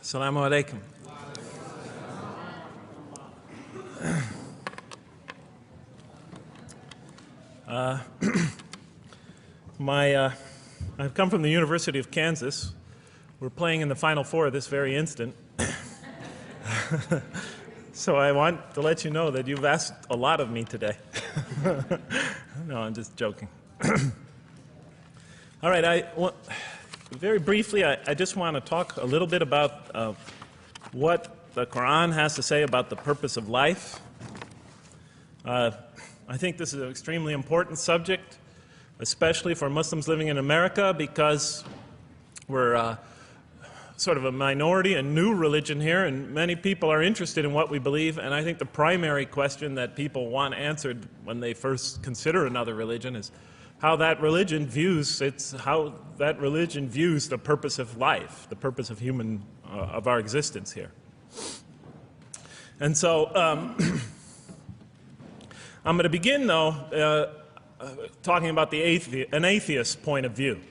Assalamu alaikum. I've come from the University of Kansas. We're playing in the Final Four this very instant. So I want to let you know that you've asked a lot of me today. No, I'm just joking. All right, very briefly, I just want to talk a little bit about what the Quran has to say about the purpose of life. I think this is an extremely important subject, especially for Muslims living in America, because we're sort of a minority, a new religion here, and many people are interested in what we believe. And I think the primary question that people want answered when they first consider another religion is how that religion views the purpose of life, the purpose of of our existence here. And so I'm going to begin, though, talking about an atheist point of view,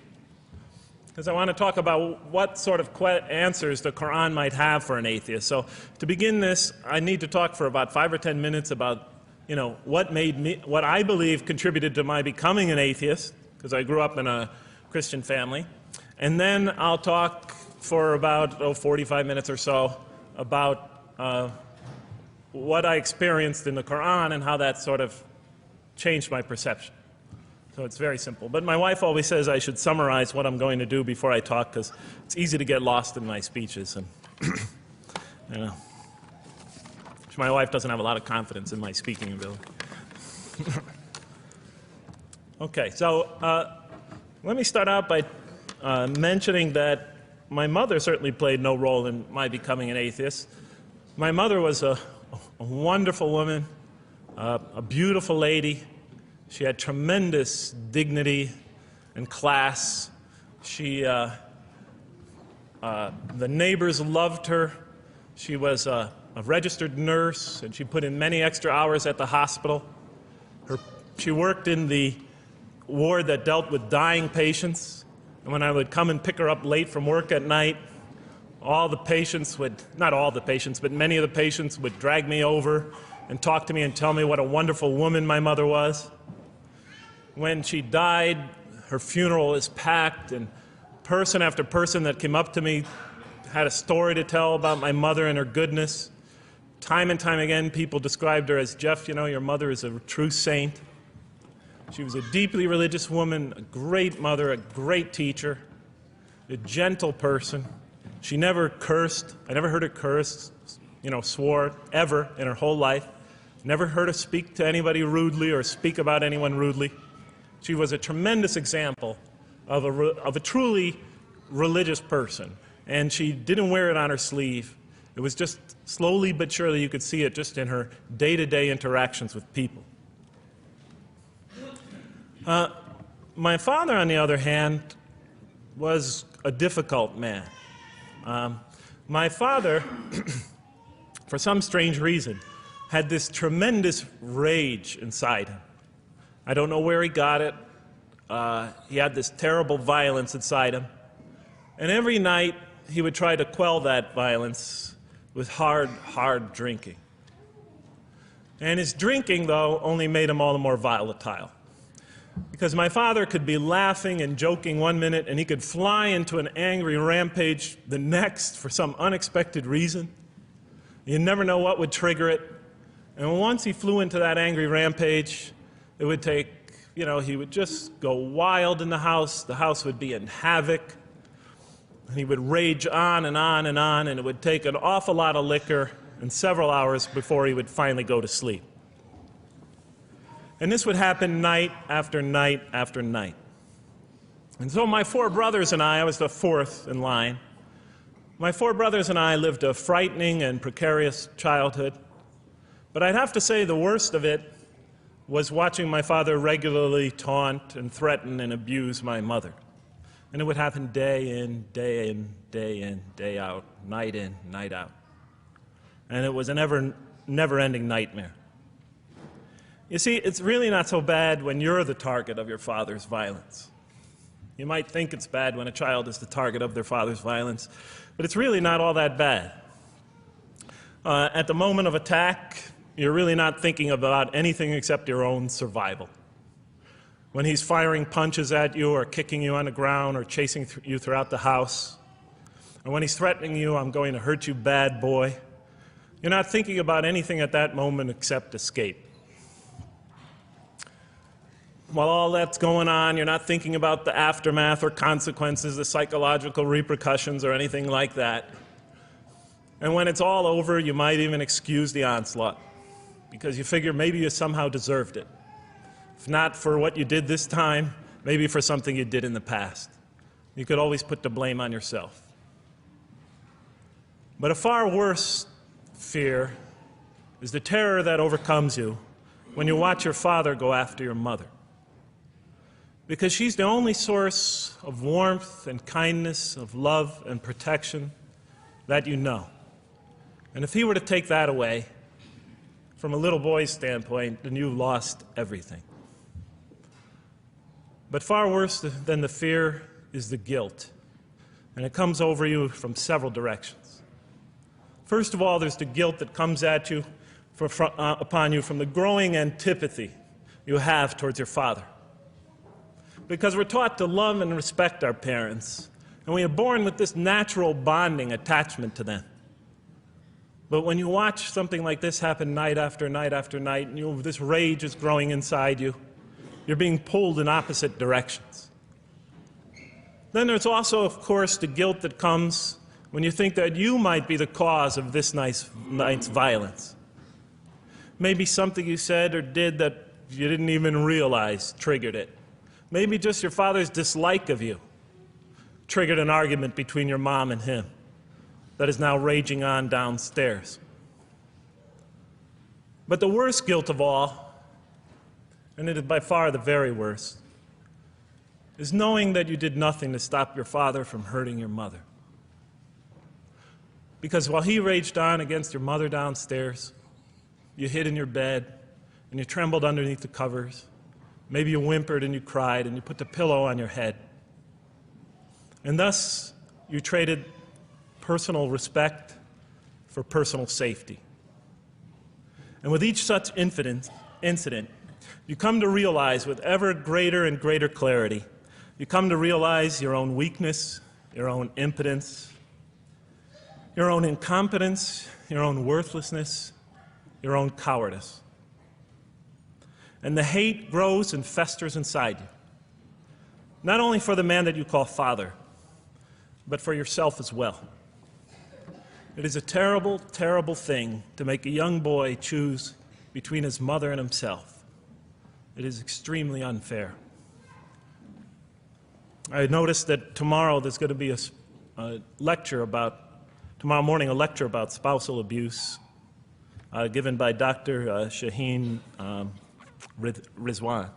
because I want to talk about what sort of answers the Quran might have for an atheist. So to begin this, I need to talk for about 5 or 10 minutes about what I believe contributed to my becoming an atheist, because I grew up in a Christian family. And then I'll talk for about 45 minutes or so about what I experienced in the Quran and how that sort of changed my perception. So it's very simple. But my wife always says I should summarize what I'm going to do before I talk, because it's easy to get lost in my speeches. And my wife doesn't have a lot of confidence in my speaking ability. Okay, so let me start out by mentioning that my mother certainly played no role in my becoming an atheist. My mother was a wonderful woman, a beautiful lady. She had tremendous dignity and class. The neighbors loved her. She was a registered nurse, and she put in many extra hours at the hospital. She worked in the ward that dealt with dying patients, and when I would come and pick her up late from work at night, not all the patients, but many of the patients would drag me over and talk to me and tell me what a wonderful woman my mother was. When she died, her funeral was packed, and person after person that came up to me had a story to tell about my mother and her goodness. Time and time again, people described her as, "Jeff, your mother is a true saint." She was a deeply religious woman, a great mother, a great teacher, a gentle person. She never cursed. I never heard her curse, swore, ever in her whole life. Never heard her speak to anybody rudely or speak about anyone rudely. She was a tremendous example of a truly religious person, and she didn't wear it on her sleeve. It was just slowly but surely you could see it just in her day-to-day interactions with people. My father, on the other hand, was a difficult man. My father, for some strange reason, had this tremendous rage inside him. I don't know where he got it. He had this terrible violence inside him. And every night he would try to quell that violence with hard drinking. And his drinking, though, only made him all the more volatile. Because my father could be laughing and joking one minute, and he could fly into an angry rampage the next for some unexpected reason. You never know what would trigger it. And once he flew into that angry rampage, it would take, he would just go wild in the house would be in havoc, and he would rage on and on and on, and it would take an awful lot of liquor and several hours before he would finally go to sleep. And this would happen night after night after night. And so my 4 brothers and I was the 4th in line. My 4 brothers and I lived a frightening and precarious childhood. But I'd have to say the worst of it was watching my father regularly taunt and threaten and abuse my mother. And it would happen day in, day in, day in, day out, night in, night out. And it was a never-ending nightmare. You see, it's really not so bad when you're the target of your father's violence. You might think it's bad when a child is the target of their father's violence, but it's really not all that bad. At the moment of attack, you're really not thinking about anything except your own survival. When he's firing punches at you or kicking you on the ground or chasing you throughout the house, or when he's threatening you, I'm going to hurt you, bad boy, you're not thinking about anything at that moment except escape. While all that's going on, you're not thinking about the aftermath or consequences, the psychological repercussions or anything like that. And when it's all over, you might even excuse the onslaught because you figure maybe you somehow deserved it. If not for what you did this time, maybe for something you did in the past. You could always put the blame on yourself. But a far worse fear is the terror that overcomes you when you watch your father go after your mother. Because she's the only source of warmth and kindness, of love and protection that you know. And if he were to take that away, from a little boy's standpoint, then you've lost everything. But far worse than the fear is the guilt, and it comes over you from several directions. First of all, there's the guilt that comes at you upon you from the growing antipathy you have towards your father. Because we're taught to love and respect our parents, and we are born with this natural bonding attachment to them. But when you watch something like this happen night after night after night, and this rage is growing inside you, you're being pulled in opposite directions. Then there's also, of course, the guilt that comes when you think that you might be the cause of this night's violence. Maybe something you said or did that you didn't even realize triggered it. Maybe just your father's dislike of you triggered an argument between your mom and him that is now raging on downstairs. But the worst guilt of all, and it is by far the very worst, is knowing that you did nothing to stop your father from hurting your mother. Because while he raged on against your mother downstairs, you hid in your bed and you trembled underneath the covers. Maybe you whimpered and you cried and you put the pillow on your head. And thus, you traded personal respect for personal safety. And with each such incident, you come to realize with ever greater and greater clarity, you come to realize your own weakness, your own impotence, your own incompetence, your own worthlessness, your own cowardice. And the hate grows and festers inside you, not only for the man that you call father, but for yourself as well. It is a terrible, terrible thing to make a young boy choose between his mother and himself. It is extremely unfair. I noticed that tomorrow there's going to be tomorrow morning a lecture about spousal abuse given by Dr. Shaheen Rizwan.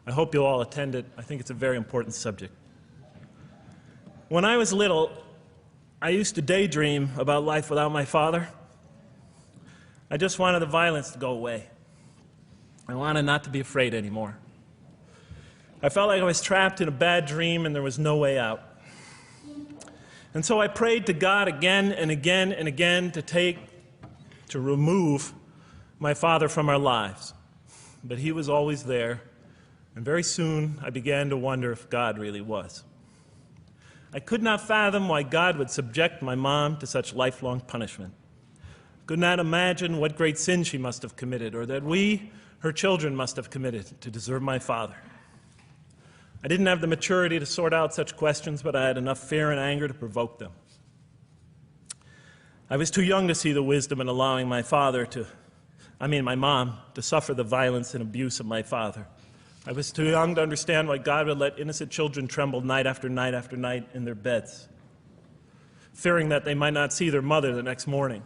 I hope you'll all attend it. I think it's a very important subject. When I was little, I used to daydream about life without my father. I just wanted the violence to go away. I wanted not to be afraid anymore. I felt like I was trapped in a bad dream and there was no way out. And so I prayed to God again and again and again to remove my father from our lives. But he was always there, and very soon I began to wonder if God really was. I could not fathom why God would subject my mom to such lifelong punishment. I could not imagine what great sin she must have committed, or that we, her children, must have committed to deserve my father. I didn't have the maturity to sort out such questions, but I had enough fear and anger to provoke them. I was too young to see the wisdom in allowing my mom to suffer the violence and abuse of my father. I was too young to understand why God would let innocent children tremble night after night after night in their beds, fearing that they might not see their mother the next morning.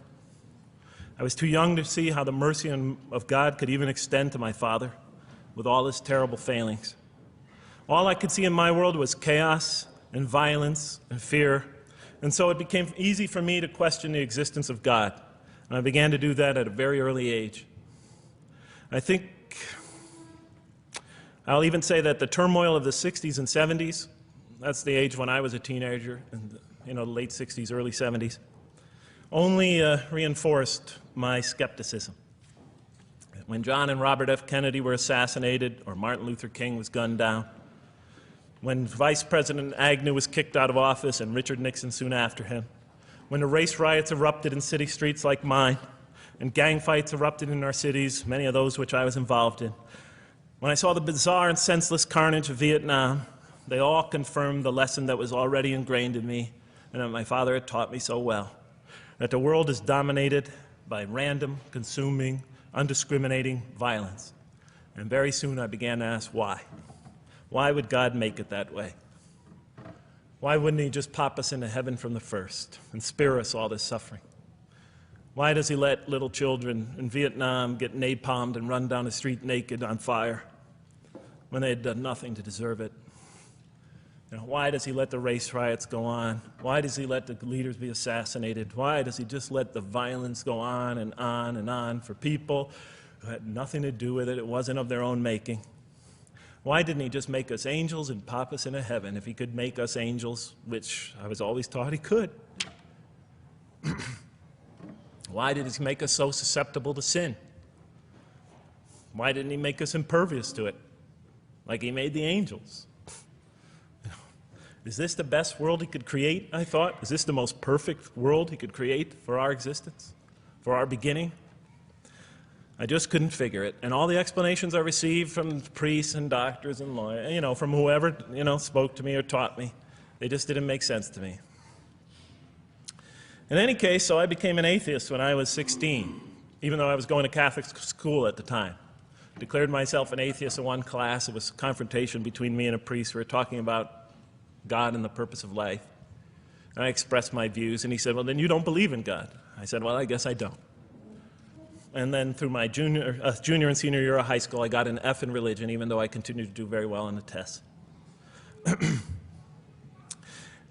I was too young to see how the mercy of God could even extend to my father with all his terrible failings. All I could see in my world was chaos and violence and fear, and so it became easy for me to question the existence of God, and I began to do that at a very early age. I think I'll even say that the turmoil of the 60s and 70s that's the age when I was a teenager, in the late 60s, early 70s, only reinforced my skepticism. When John and Robert F. Kennedy were assassinated, or Martin Luther King was gunned down, when Vice President Agnew was kicked out of office and Richard Nixon soon after him, when the race riots erupted in city streets like mine, and gang fights erupted in our cities, many of those which I was involved in, when I saw the bizarre and senseless carnage of Vietnam, they all confirmed the lesson that was already ingrained in me and that my father had taught me so well, that the world is dominated by random, consuming, undiscriminating violence. And very soon I began to ask why. Why would God make it that way? Why wouldn't he just pop us into heaven from the first and spare us all this suffering? Why does he let little children in Vietnam get napalmed and run down the street naked on fire when they had done nothing to deserve it? Why does he let the race riots go on? Why does he let the leaders be assassinated? Why does he just let the violence go on and on and on for people who had nothing to do with it? It wasn't of their own making. Why didn't he just make us angels and pop us into heaven if he could make us angels, which I was always taught he could? Why did he make us so susceptible to sin? Why didn't he make us impervious to it, like he made the angels? Is this the best world he could create, I thought? Is this the most perfect world he could create for our existence, for our beginning? I just couldn't figure it. And all the explanations I received from priests and doctors and lawyers, from whoever, spoke to me or taught me, they just didn't make sense to me. In any case, so I became an atheist when I was 16, even though I was going to Catholic school at the time. Declared myself an atheist in one class. It was a confrontation between me and a priest. We were talking about God and the purpose of life. And I expressed my views, and he said, well, then you don't believe in God. I said, well, I guess I don't. And then through my junior and senior year of high school, I got an F in religion, even though I continued to do very well on the tests.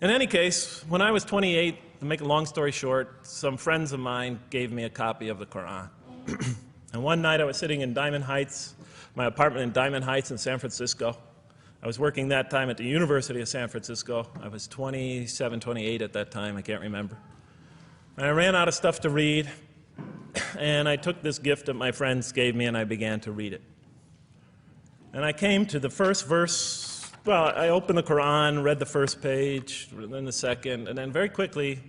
In any case, when I was 28, to make a long story short, some friends of mine gave me a copy of the Quran. And one night I was sitting in Diamond Heights, my apartment in Diamond Heights in San Francisco. I was working that time at the University of San Francisco. I was 27, 28 at that time, I can't remember. And I ran out of stuff to read, and I took this gift that my friends gave me and I began to read it. And I came to the first verse. Well, I opened the Quran, read the first page, then the second, and then very quickly,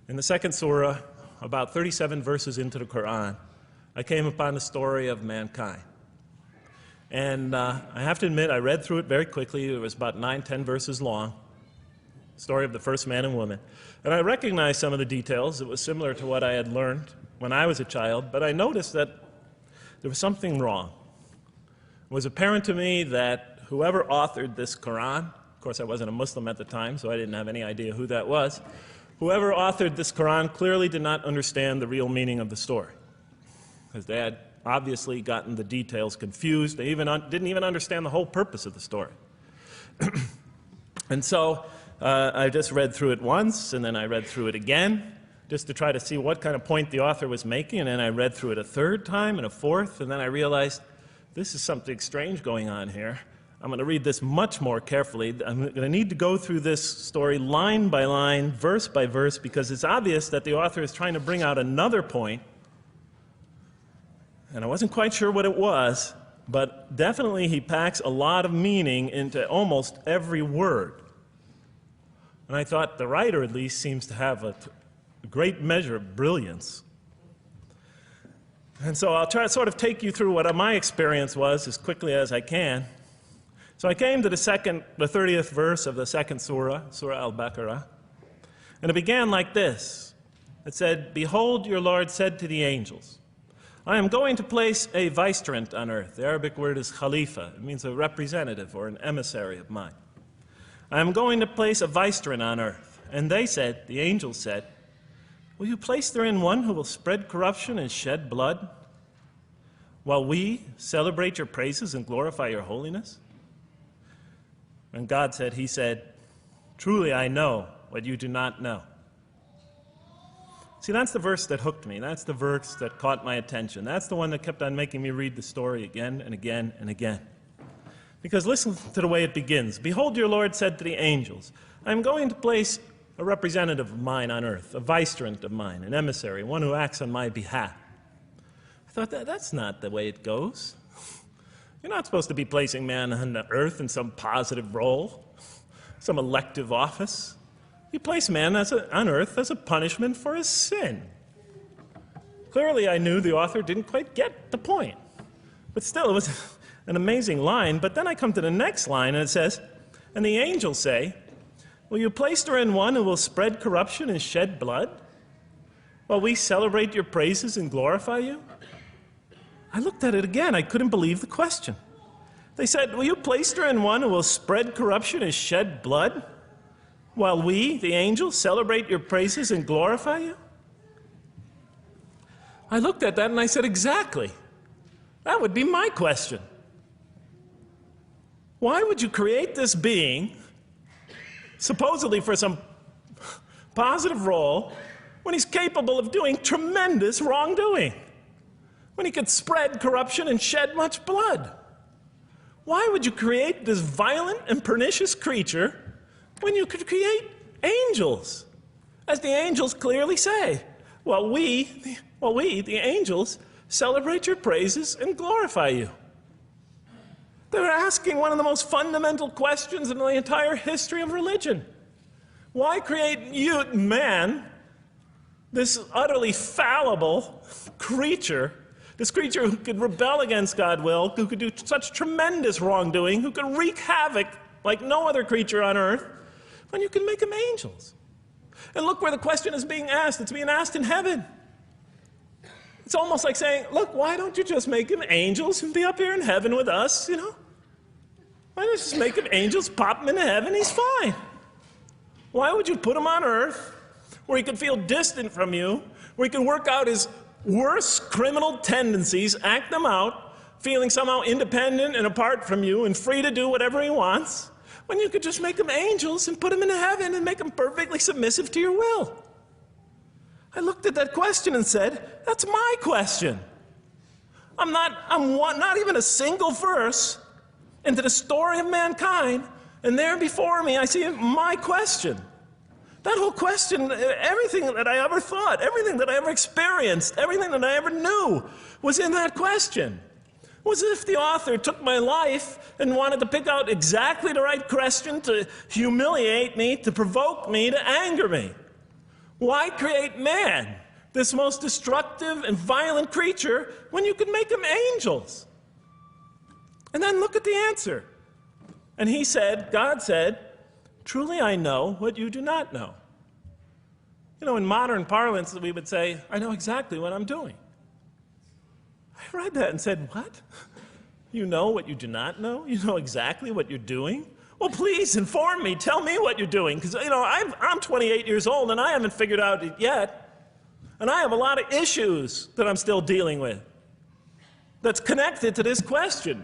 in the second surah, about 37 verses into the Quran, I came upon the story of mankind. And I have to admit, I read through it very quickly. It was about 9, 10 verses long, story of the first man and woman. And I recognized some of the details. It was similar to what I had learned when I was a child, but I noticed that there was something wrong. It was apparent to me that whoever authored this Quran, of course I wasn't a Muslim at the time, so I didn't have any idea who that was, whoever authored this Quran clearly did not understand the real meaning of the story, because they had obviously gotten the details confused. They didn't even understand the whole purpose of the story. And so I just read through it once, and then I read through it again, just to try to see what kind of point the author was making, and then I read through it a third time and a fourth, and then I realized this is something strange going on here. I'm going to read this much more carefully. I'm going to need to go through this story line by line, verse by verse, because it's obvious that the author is trying to bring out another point, and I wasn't quite sure what it was, but definitely he packs a lot of meaning into almost every word. And I thought the writer at least seems to have a great measure of brilliance. And so I'll try to sort of take you through what my experience was as quickly as I can. So I came to the 30th verse of the second surah, Surah Al-Baqarah, and it began like this. It said, "Behold, your Lord said to the angels, I am going to place a vicegerent on earth." The Arabic word is khalifa. It means a representative or an emissary of mine. "I am going to place a vicegerent on earth." And they said, the angels said, "Will you place therein one who will spread corruption and shed blood, while we celebrate your praises and glorify your holiness?" And God said, he said, "Truly I know what you do not know." See, that's the verse that hooked me. That's the verse that caught my attention. That's the one that kept on making me read the story again and again and again. Because listen to the way it begins. Behold, your Lord said to the angels, I am going to place a representative of mine on earth, a vicegerent of mine, an emissary, one who acts on my behalf. I thought, that's not the way it goes. You're not supposed to be placing man on the earth in some positive role, some elective office. You place man on earth as a punishment for his sin. Clearly, I knew the author didn't quite get the point. But still, it was an amazing line. But then I come to the next line, and it says, and the angels say, will you place therein one who will spread corruption and shed blood, while we celebrate your praises and glorify you? I looked at it again. I couldn't believe the question. They said, will you place therein one who will spread corruption and shed blood, while we, the angels, celebrate your praises and glorify you? I looked at that and I said, exactly. That would be my question. Why would you create this being, supposedly for some positive role, when he's capable of doing tremendous wrongdoing? When he could spread corruption and shed much blood? Why would you create this violent and pernicious creature when you could create angels? As the angels clearly say, well, we, the angels, celebrate your praises and glorify you. They're asking one of the most fundamental questions in the entire history of religion. Why create you, man, this utterly fallible creature, this creature who could rebel against God's will, who could do such tremendous wrongdoing, who could wreak havoc like no other creature on earth, when you can make them angels? And look where the question is being asked. It's being asked in heaven. It's almost like saying, look, why don't you just make him angels and be up here in heaven with us, you know? Why don't you just make him angels, pop him into heaven, he's fine. Why would you put him on earth where he could feel distant from you, where he can work out his worst criminal tendencies, act them out, feeling somehow independent and apart from you and free to do whatever he wants, when you could just make them angels and put them into heaven and make them perfectly submissive to your will? I looked at that question and said, that's my question. I'm not even a single verse into the story of mankind, and there before me I see my question. That whole question, everything that I ever thought, everything that I ever experienced, everything that I ever knew was in that question. It was as if the author took my life and wanted to pick out exactly the right question to humiliate me, to provoke me, to anger me. Why create man, this most destructive and violent creature, when you could make them angels? And then look at the answer. And he said, God said, truly I know what you do not know. You know, in modern parlance, we would say, I know exactly what I'm doing. I read that and said, what? You know what you do not know? You know exactly what you're doing? Well, please inform me. Tell me what you're doing. Because, you know, I'm 28 years old and I haven't figured out it yet. And I have a lot of issues that I'm still dealing with that's connected to this question.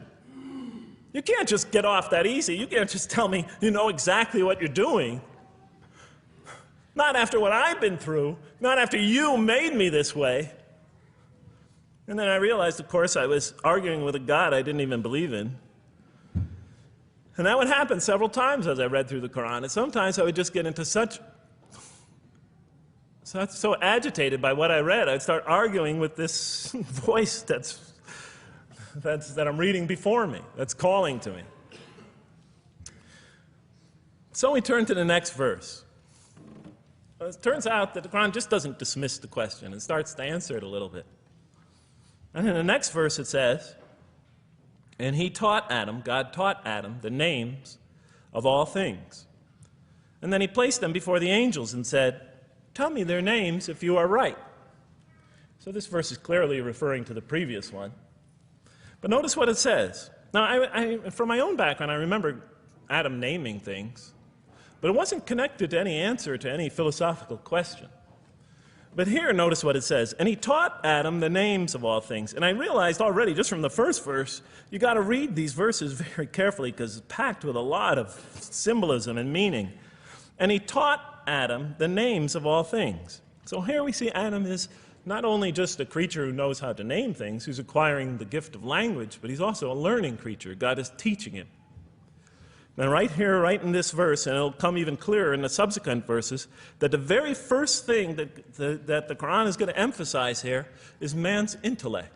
You can't just get off that easy. You can't just tell me you know exactly what you're doing. Not after what I've been through. Not after you made me this way. And then I realized, of course, I was arguing with a God I didn't even believe in. And that would happen several times as I read through the Quran. And sometimes I would just get into so agitated by what I read, I'd start arguing with this voice that I'm reading before me, that's calling to me. So we turn to the next verse. Well, it turns out that the Quran just doesn't dismiss the question. It starts to answer it a little bit. And in the next verse it says, and he taught Adam, God taught Adam, the names of all things. And then he placed them before the angels and said, tell me their names if you are right. So this verse is clearly referring to the previous one. But notice what it says. Now, from my own background, I remember Adam naming things, but it wasn't connected to any answer to any philosophical question. But here, notice what it says. And he taught Adam the names of all things. And I realized already, just from the first verse, you got to read these verses very carefully because it's packed with a lot of symbolism and meaning. And he taught Adam the names of all things. So here we see Adam is not only just a creature who knows how to name things, who's acquiring the gift of language, but he's also a learning creature. God is teaching him. And right here, right in this verse, and it'll come even clearer in the subsequent verses, that the very first thing that the Quran is going to emphasize here is man's intellect.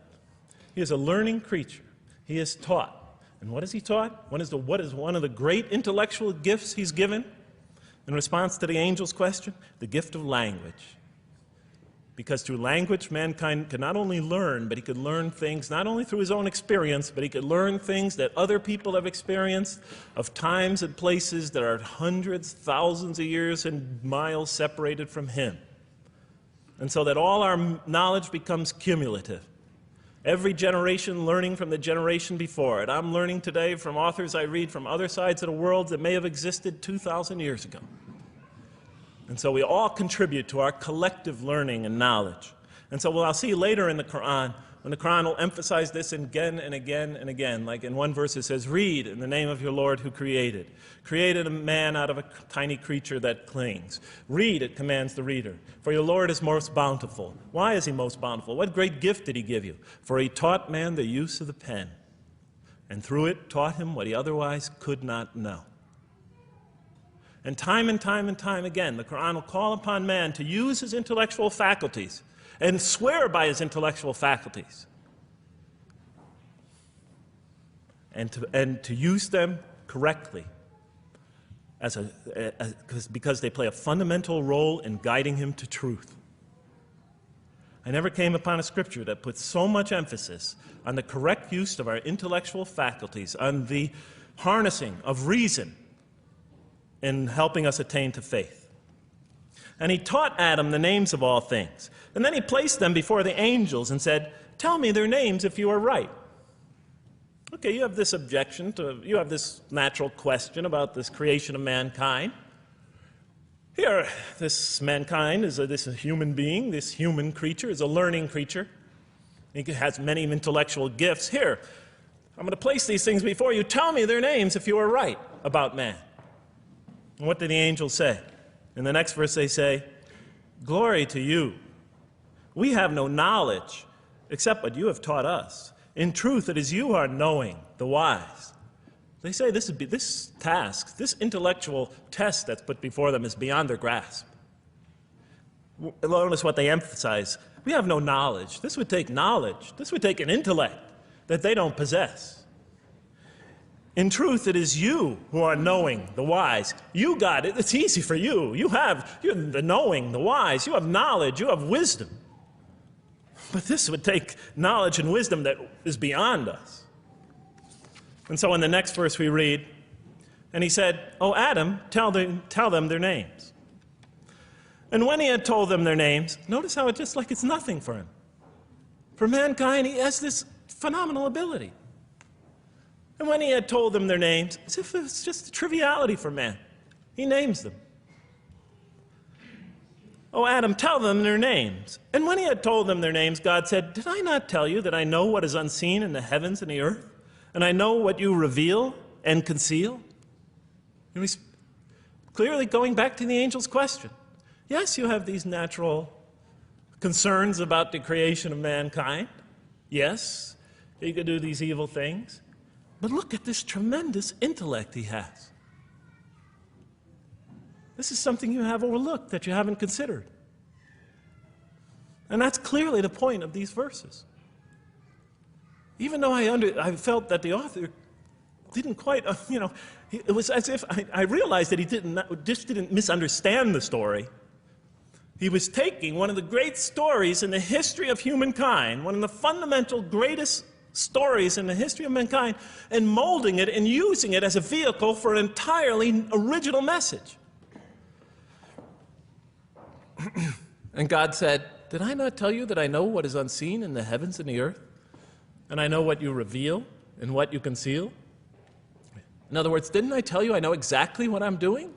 He is a learning creature. He is taught. And what is he taught? What is one of the great intellectual gifts he's given in response to the angel's question? The gift of language. Because through language, mankind could not only learn, but he could learn things not only through his own experience, but he could learn things that other people have experienced of times and places that are hundreds, thousands of years and miles separated from him. And so that all our knowledge becomes cumulative. Every generation learning from the generation before it. I'm learning today from authors I read from other sides of the world that may have existed 2,000 years ago. And so we all contribute to our collective learning and knowledge. And so I'll see later in the Quran, when the Quran will emphasize this again and again and again. Like in one verse it says, read in the name of your Lord who created. Created a man out of a tiny creature that clings. Read, it commands the reader. For your Lord is most bountiful. Why is he most bountiful? What great gift did he give you? For he taught man the use of the pen. And through it taught him what he otherwise could not know. And time again, the Quran will call upon man to use his intellectual faculties and swear by his intellectual faculties and to use them correctly because they play a fundamental role in guiding him to truth. I never came upon a scripture that puts so much emphasis on the correct use of our intellectual faculties, on the harnessing of reason in helping us attain to faith. And he taught Adam the names of all things. And then he placed them before the angels and said, tell me their names if you are right. Okay, you have this objection you have this natural question about this creation of mankind. Here, this mankind is this human being, this human creature is a learning creature. He has many intellectual gifts. Here, I'm going to place these things before you. Tell me their names if you are right about man. And what did the angels say? In the next verse they say, glory to you. We have no knowledge except what you have taught us. In truth, it is you who are knowing, the wise. They say this task, this intellectual test that's put before them is beyond their grasp. Notice what they emphasize. We have no knowledge. This would take knowledge. This would take an intellect that they don't possess. In truth, it is you who are knowing, the wise. You got it. It's easy for you. You're the knowing, the wise. You have knowledge. You have wisdom. But this would take knowledge and wisdom that is beyond us. And so in the next verse we read, and he said, "O Adam, tell them their names." And when he had told them their names, notice how it's just like it's nothing for him. For mankind, he has this phenomenal ability. And when he had told them their names, as if it's just a triviality for man, he names them. "O Adam, tell them their names." And when he had told them their names, God said, "Did I not tell you that I know what is unseen in the heavens and the earth? And I know what you reveal and conceal?" And he's clearly going back to the angel's question. Yes, you have these natural concerns about the creation of mankind. Yes, he could do these evil things. But look at this tremendous intellect he has. This is something you have overlooked, that you haven't considered. And that's clearly the point of these verses. Even though I felt that the author didn't quite, it was as if I realized that he didn't misunderstand the story. He was taking one of the great stories in the history of humankind, one of the fundamental greatest stories in the history of mankind, and molding it and using it as a vehicle for an entirely original message. And God said, "Did I not tell you that I know what is unseen in the heavens and the earth? And I know what you reveal and what you conceal?" In other words, didn't I tell you I know exactly what I'm doing?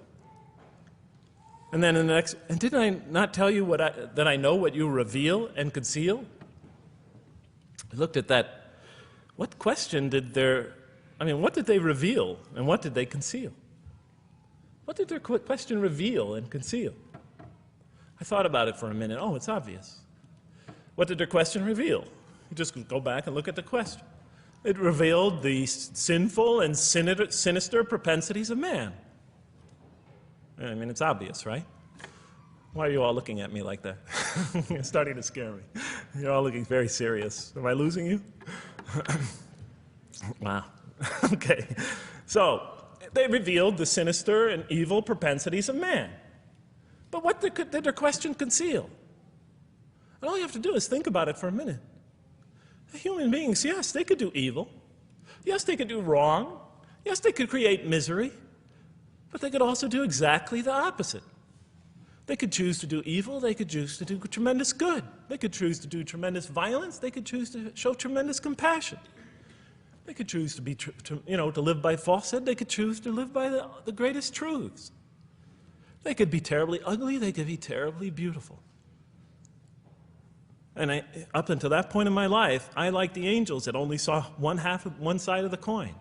And then in the next, and didn't I not tell you that I know what you reveal and conceal? I looked at that. What question what did they reveal and what did they conceal? What did their question reveal and conceal? I thought about it for a minute. Oh, it's obvious. What did their question reveal? You just go back and look at the question. It revealed the sinful and sinister propensities of man. I mean, it's obvious, right? Why are you all looking at me like that? You're starting to scare me. You're all looking very serious. Am I losing you? Wow. Okay. So, they revealed the sinister and evil propensities of man. But what did their question conceal? And all you have to do is think about it for a minute. Human beings, yes, they could do evil. Yes, they could do wrong. Yes, they could create misery. But they could also do exactly the opposite. They could choose to do evil. They could choose to do tremendous good. They could choose to do tremendous violence. They could choose to show tremendous compassion. They could choose to be, to live by falsehood. They could choose to live by the greatest truths. They could be terribly ugly. They could be terribly beautiful. And up until that point in my life, I, like the angels, that only saw one side of the coin.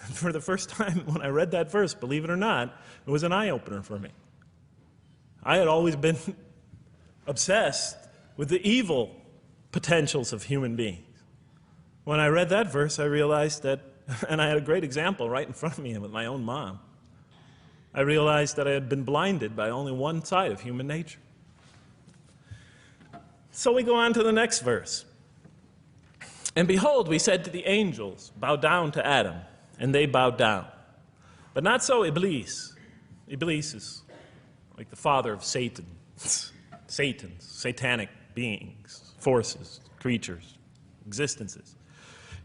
And for the first time when I read that verse, believe it or not, it was an eye-opener for me. I had always been obsessed with the evil potentials of human beings. When I read that verse, I realized that, and I had a great example right in front of me with my own mom, I realized that I had been blinded by only one side of human nature. So we go on to the next verse. And behold, we said to the angels, bow down to Adam, and they bowed down. But not so Iblis. Iblis is like the father of Satan. Satans, satanic beings, forces, creatures, existences.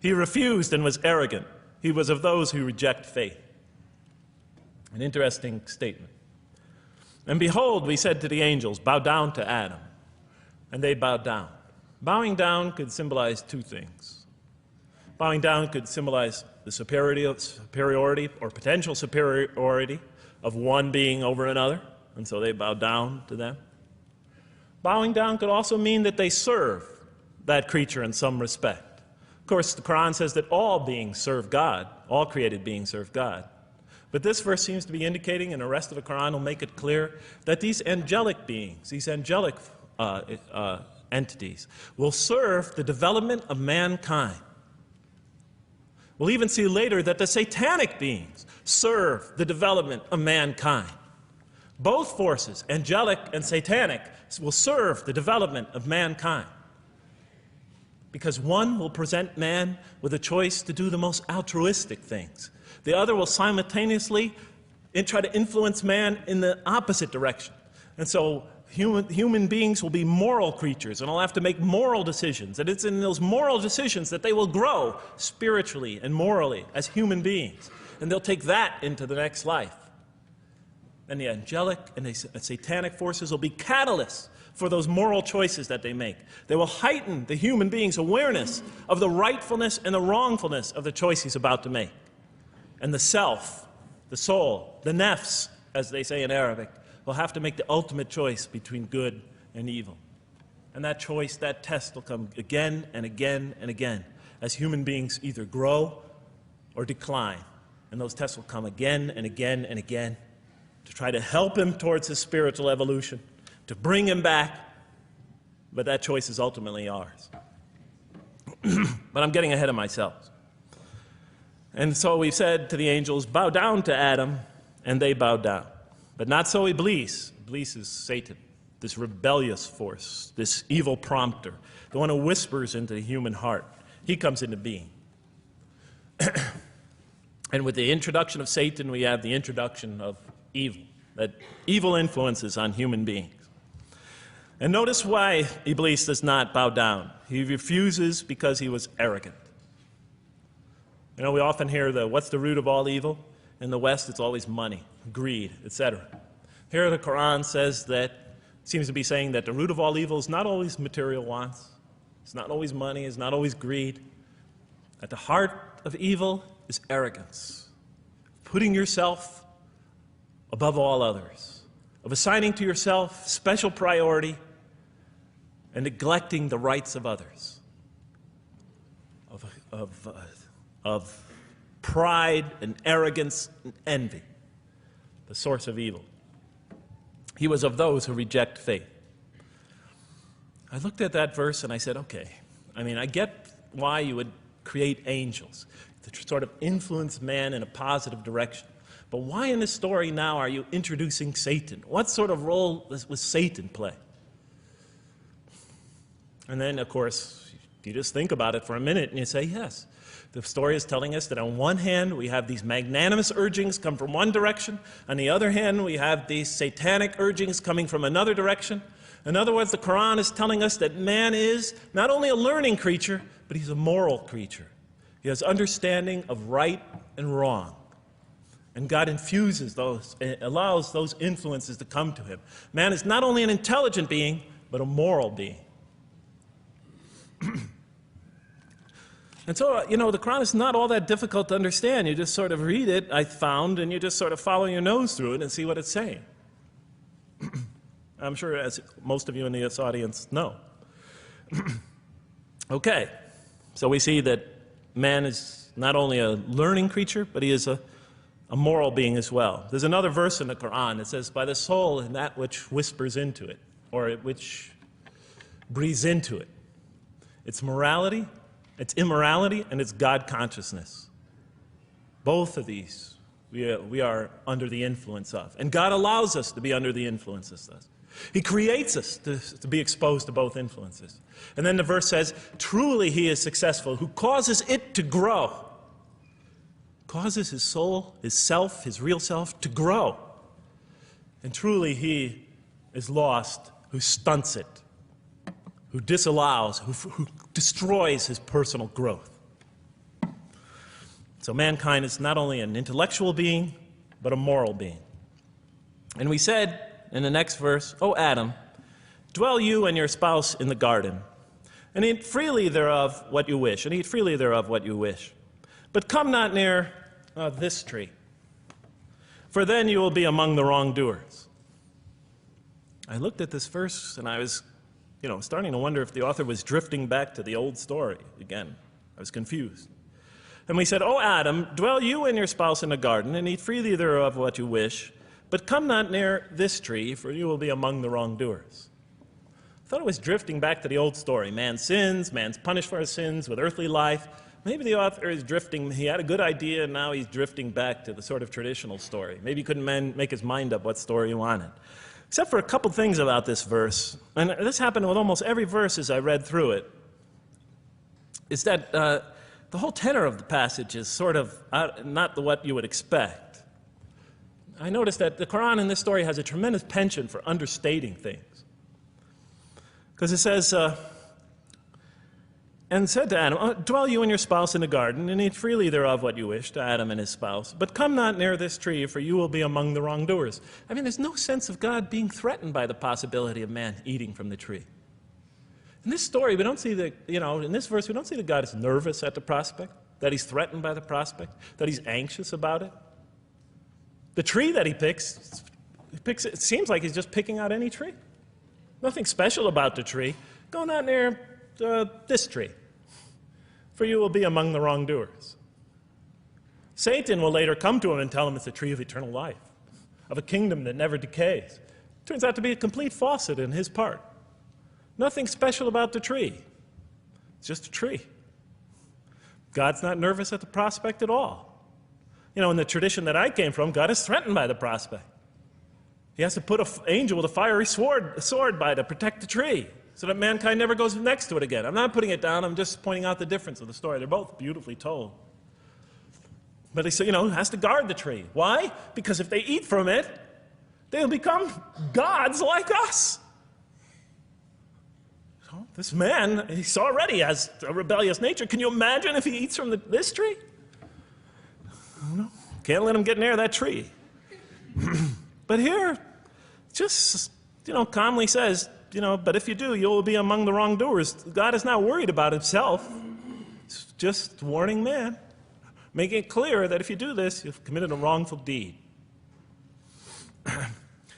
He refused and was arrogant. He was of those who reject faith. An interesting statement. And behold, we said to the angels, bow down to Adam. And they bowed down. Bowing down could symbolize two things. Bowing down could symbolize the superiority or potential superiority of one being over another, and so they bowed down to them. Bowing down could also mean that they serve that creature in some respect. Of course, the Quran says that all beings serve God, all created beings serve God. But this verse seems to be indicating, and the rest of the Quran will make it clear, that these angelic beings, these angelic entities, will serve the development of mankind. We'll even see later that the satanic beings serve the development of mankind. Both forces, angelic and satanic, will serve the development of mankind. Because one will present man with a choice to do the most altruistic things. The other will simultaneously try to influence man in the opposite direction. And so human beings will be moral creatures, and will have to make moral decisions. And it's in those moral decisions that they will grow spiritually and morally as human beings. And they'll take that into the next life. And the angelic and the satanic forces will be catalysts for those moral choices that they make. They will heighten the human being's awareness of the rightfulness and the wrongfulness of the choice he's about to make. And the self, the soul, the nafs, as they say in Arabic, will have to make the ultimate choice between good and evil. And that choice, that test will come again and again and again as human beings either grow or decline. And those tests will come again and again and again to try to help him towards his spiritual evolution, to bring him back, but that choice is ultimately ours. But I'm getting ahead of myself. And so we said to the angels, bow down to Adam, and they bowed down. But not so Iblis. Iblis is Satan, this rebellious force, this evil prompter, the one who whispers into the human heart. He comes into being. And with the introduction of Satan, we have the introduction of evil, that evil influences on human beings. And notice why Iblis does not bow down. He refuses because he was arrogant. You know, we often hear what's the root of all evil? In the West, it's always money, greed, etc. Here the Quran says that, seems to be saying that the root of all evil is not always material wants. It's not always money, it's not always greed. At the heart of evil is arrogance, putting yourself above all others, of assigning to yourself special priority and neglecting the rights of others, of pride and arrogance and envy, the source of evil. He was of those who reject faith. I looked at that verse and I said, okay, I mean, I get why you would create angels, to sort of influence man in a positive direction. But why in this story now are you introducing Satan? What sort of role was Satan play? And then, of course, you just think about it for a minute and you say, yes. The story is telling us that on one hand, we have these magnanimous urgings come from one direction. On the other hand, we have these satanic urgings coming from another direction. In other words, the Quran is telling us that man is not only a learning creature, but he's a moral creature. He has understanding of right and wrong. And God infuses those, allows those influences to come to him. Man is not only an intelligent being, but a moral being. And so, you know, the Quran is not all that difficult to understand. You just sort of read it, I found, and you just sort of follow your nose through it and see what it's saying. I'm sure, as most of you in this audience know. Okay, so we see that man is not only a learning creature, but he is a moral being as well. There's another verse in the Quran that says, by the soul and that which whispers into it, or which breathes into it. It's morality, it's immorality, and it's God consciousness. Both of these we are under the influence of. And God allows us to be under the influences of. He creates us to be exposed to both influences. And then the verse says, truly he is successful who causes it to grow. Causes his soul, his self, his real self to grow. And truly he is lost who stunts it, who disallows, who destroys his personal growth. So mankind is not only an intellectual being, but a moral being. And we said in the next verse, O Adam, dwell you and your spouse in the garden, and eat freely thereof what you wish, and eat freely thereof what you wish. But come not near this tree, for then you will be among the wrongdoers. I looked at this verse and I was, starting to wonder if the author was drifting back to the old story again. I was confused. And we said, O Adam, dwell you and your spouse in the garden, and eat freely thereof what you wish, but come not near this tree, for you will be among the wrongdoers. I thought it was drifting back to the old story. Man sins, man's punished for his sins with earthly life. Maybe the author is drifting, he had a good idea, and now he's drifting back to the sort of traditional story. Maybe he couldn't make his mind up what story he wanted. Except for a couple things about this verse, and this happened with almost every verse as I read through it, is that the whole tenor of the passage is sort of not what you would expect. I noticed that the Quran in this story has a tremendous penchant for understating things. Because it says, and said to Adam, dwell you and your spouse in the garden, and eat freely thereof what you wish, to Adam and his spouse. But come not near this tree, for you will be among the wrongdoers. I mean, there's no sense of God being threatened by the possibility of man eating from the tree. In this story, we don't see that, in this verse, we don't see that God is nervous at the prospect, that he's threatened by the prospect, that he's anxious about it. The tree that he picks, it seems like he's just picking out any tree. Nothing special about the tree. Go not near this tree, for you will be among the wrongdoers. Satan will later come to him and tell him it's a tree of eternal life, of a kingdom that never decays. Turns out to be a complete falsehood in his part. Nothing special about the tree. It's just a tree. God's not nervous at the prospect at all. In the tradition that I came from, God is threatened by the prospect. He has to put an angel with a fiery sword by to protect the tree so that mankind never goes next to it again. I'm not putting it down. I'm just pointing out the difference of the story. They're both beautifully told. But he has to guard the tree. Why? Because if they eat from it, they'll become gods like us. So this man, he already has a rebellious nature. Can you imagine if he eats from this tree? Can't let him get near that tree. But here, just, calmly says, but if you do, you will be among the wrongdoers. God is not worried about himself. It's just warning man, making it clear that if you do this, you've committed a wrongful deed.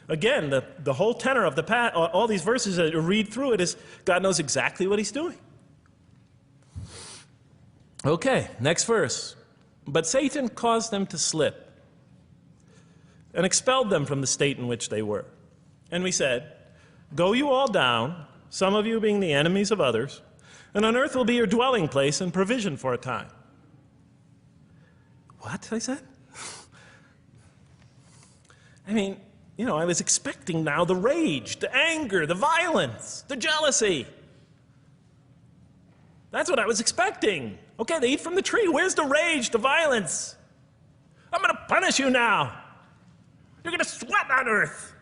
Again, the whole tenor of all these verses that you read through it is God knows exactly what he's doing. Okay, next verse. But Satan caused them to slip and expelled them from the state in which they were. And we said, go you all down, some of you being the enemies of others, and on earth will be your dwelling place and provision for a time. What? I said. I mean, you know, I was expecting now the rage, the anger, the violence, the jealousy. That's what I was expecting. Okay, they eat from the tree. Where's the rage, the violence? I'm going to punish you now. You're going to sweat on earth.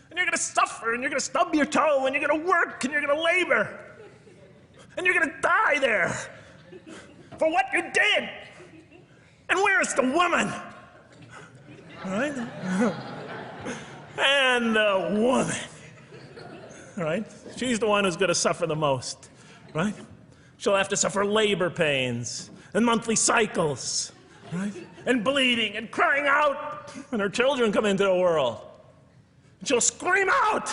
And you're going to suffer, and you're going to stub your toe, and you're going to work, and you're going to labor. And you're going to die there for what you did. And where's the woman? All right? And the woman. All right? She's the one who's going to suffer the most. Right? She'll have to suffer labor pains and monthly cycles. Right? And bleeding and crying out when her children come into the world. And she'll scream out.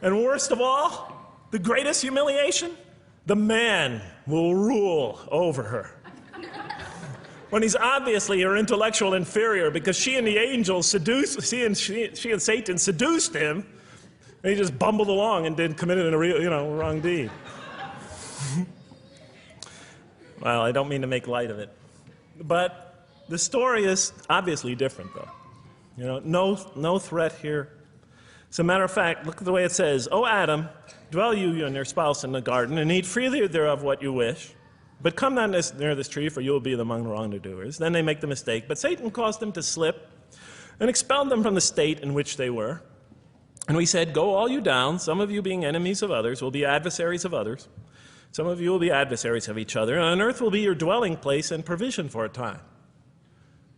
And worst of all, the greatest humiliation, the man will rule over her. When he's obviously her intellectual inferior because she and the angels seduced, she and Satan seduced him, and he just bumbled along and committed a real, wrong deed. Well, I don't mean to make light of it. But the story is obviously different, though. No threat here. As a matter of fact, look at the way it says, "O Adam, dwell you and your spouse in the garden, and eat freely thereof what you wish. But come not near this tree, for you will be among the wrongdoers." Then they make the mistake. But Satan caused them to slip and expelled them from the state in which they were. And we said, "Go all you down, some of you being enemies of others, will be adversaries of others. Some of you will be adversaries of each other, and on earth will be your dwelling place and provision for a time."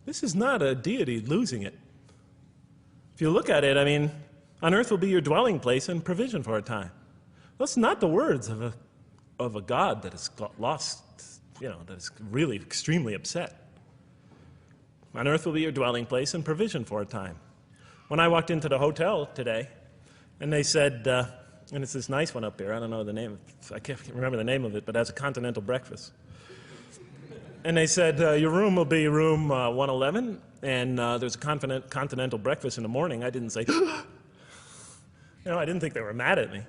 This is not a deity losing it. If you look at it, I mean, on earth will be your dwelling place and provision for a time. That's not the words of a God that is lost, that is really extremely upset. On earth will be your dwelling place and provision for a time. When I walked into the hotel today, and they said, and it's this nice one up here, I don't know the name, I can't remember the name of it, but it has a continental breakfast. And they said, your room will be room 111, and there's a continental breakfast in the morning. I didn't say, I didn't think they were mad at me.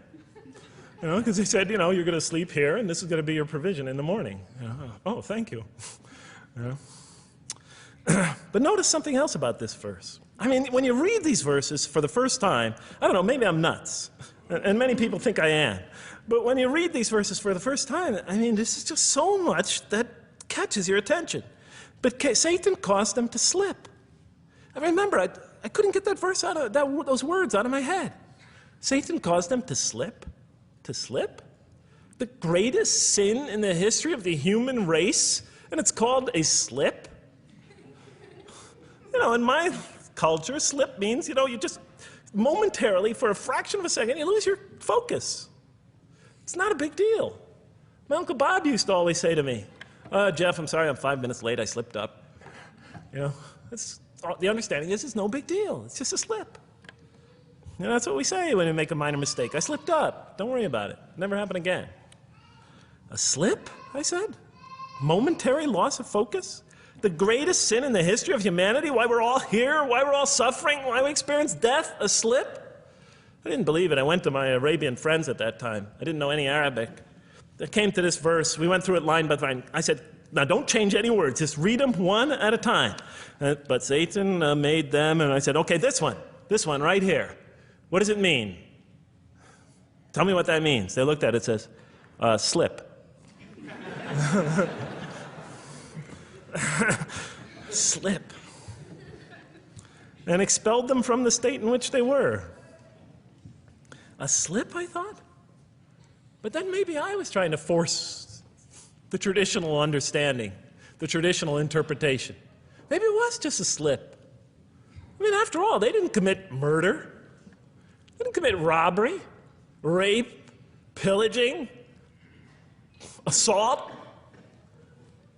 Because they said, you're going to sleep here, and this is going to be your provision in the morning. Oh, thank you. But notice something else about this verse. I mean, when you read these verses for the first time, I don't know, maybe I'm nuts, and many people think I am. But when you read these verses for the first time, I mean, this is just so much that catches your attention. But Satan caused them to slip. I remember, I couldn't get that verse out of those words out of my head. Satan caused them to slip. To slip? The greatest sin in the history of the human race, and it's called a slip? In my culture, slip means, you just momentarily, for a fraction of a second, you lose your focus. It's not a big deal. My Uncle Bob used to always say to me, "Jeff, I'm sorry I'm 5 minutes late, I slipped up." The understanding is it's no big deal. It's just a slip. That's what we say when we make a minor mistake. I slipped up. Don't worry about it. Never happen again. A slip, I said? Momentary loss of focus? The greatest sin in the history of humanity? Why we're all here? Why we're all suffering? Why we experience death? A slip? I didn't believe it. I went to my Arabian friends at that time. I didn't know any Arabic. I came to this verse. We went through it line by line. I said, now don't change any words. Just read them one at a time. But Satan made them, and I said, okay, this one right here. What does it mean? Tell me what that means. They looked at it, it says, slip. Slip. And expelled them from the state in which they were. A slip, I thought? But then maybe I was trying to force the traditional understanding, the traditional interpretation. Maybe it was just a slip. I mean, after all, they didn't commit murder. They didn't commit robbery, rape, pillaging, assault.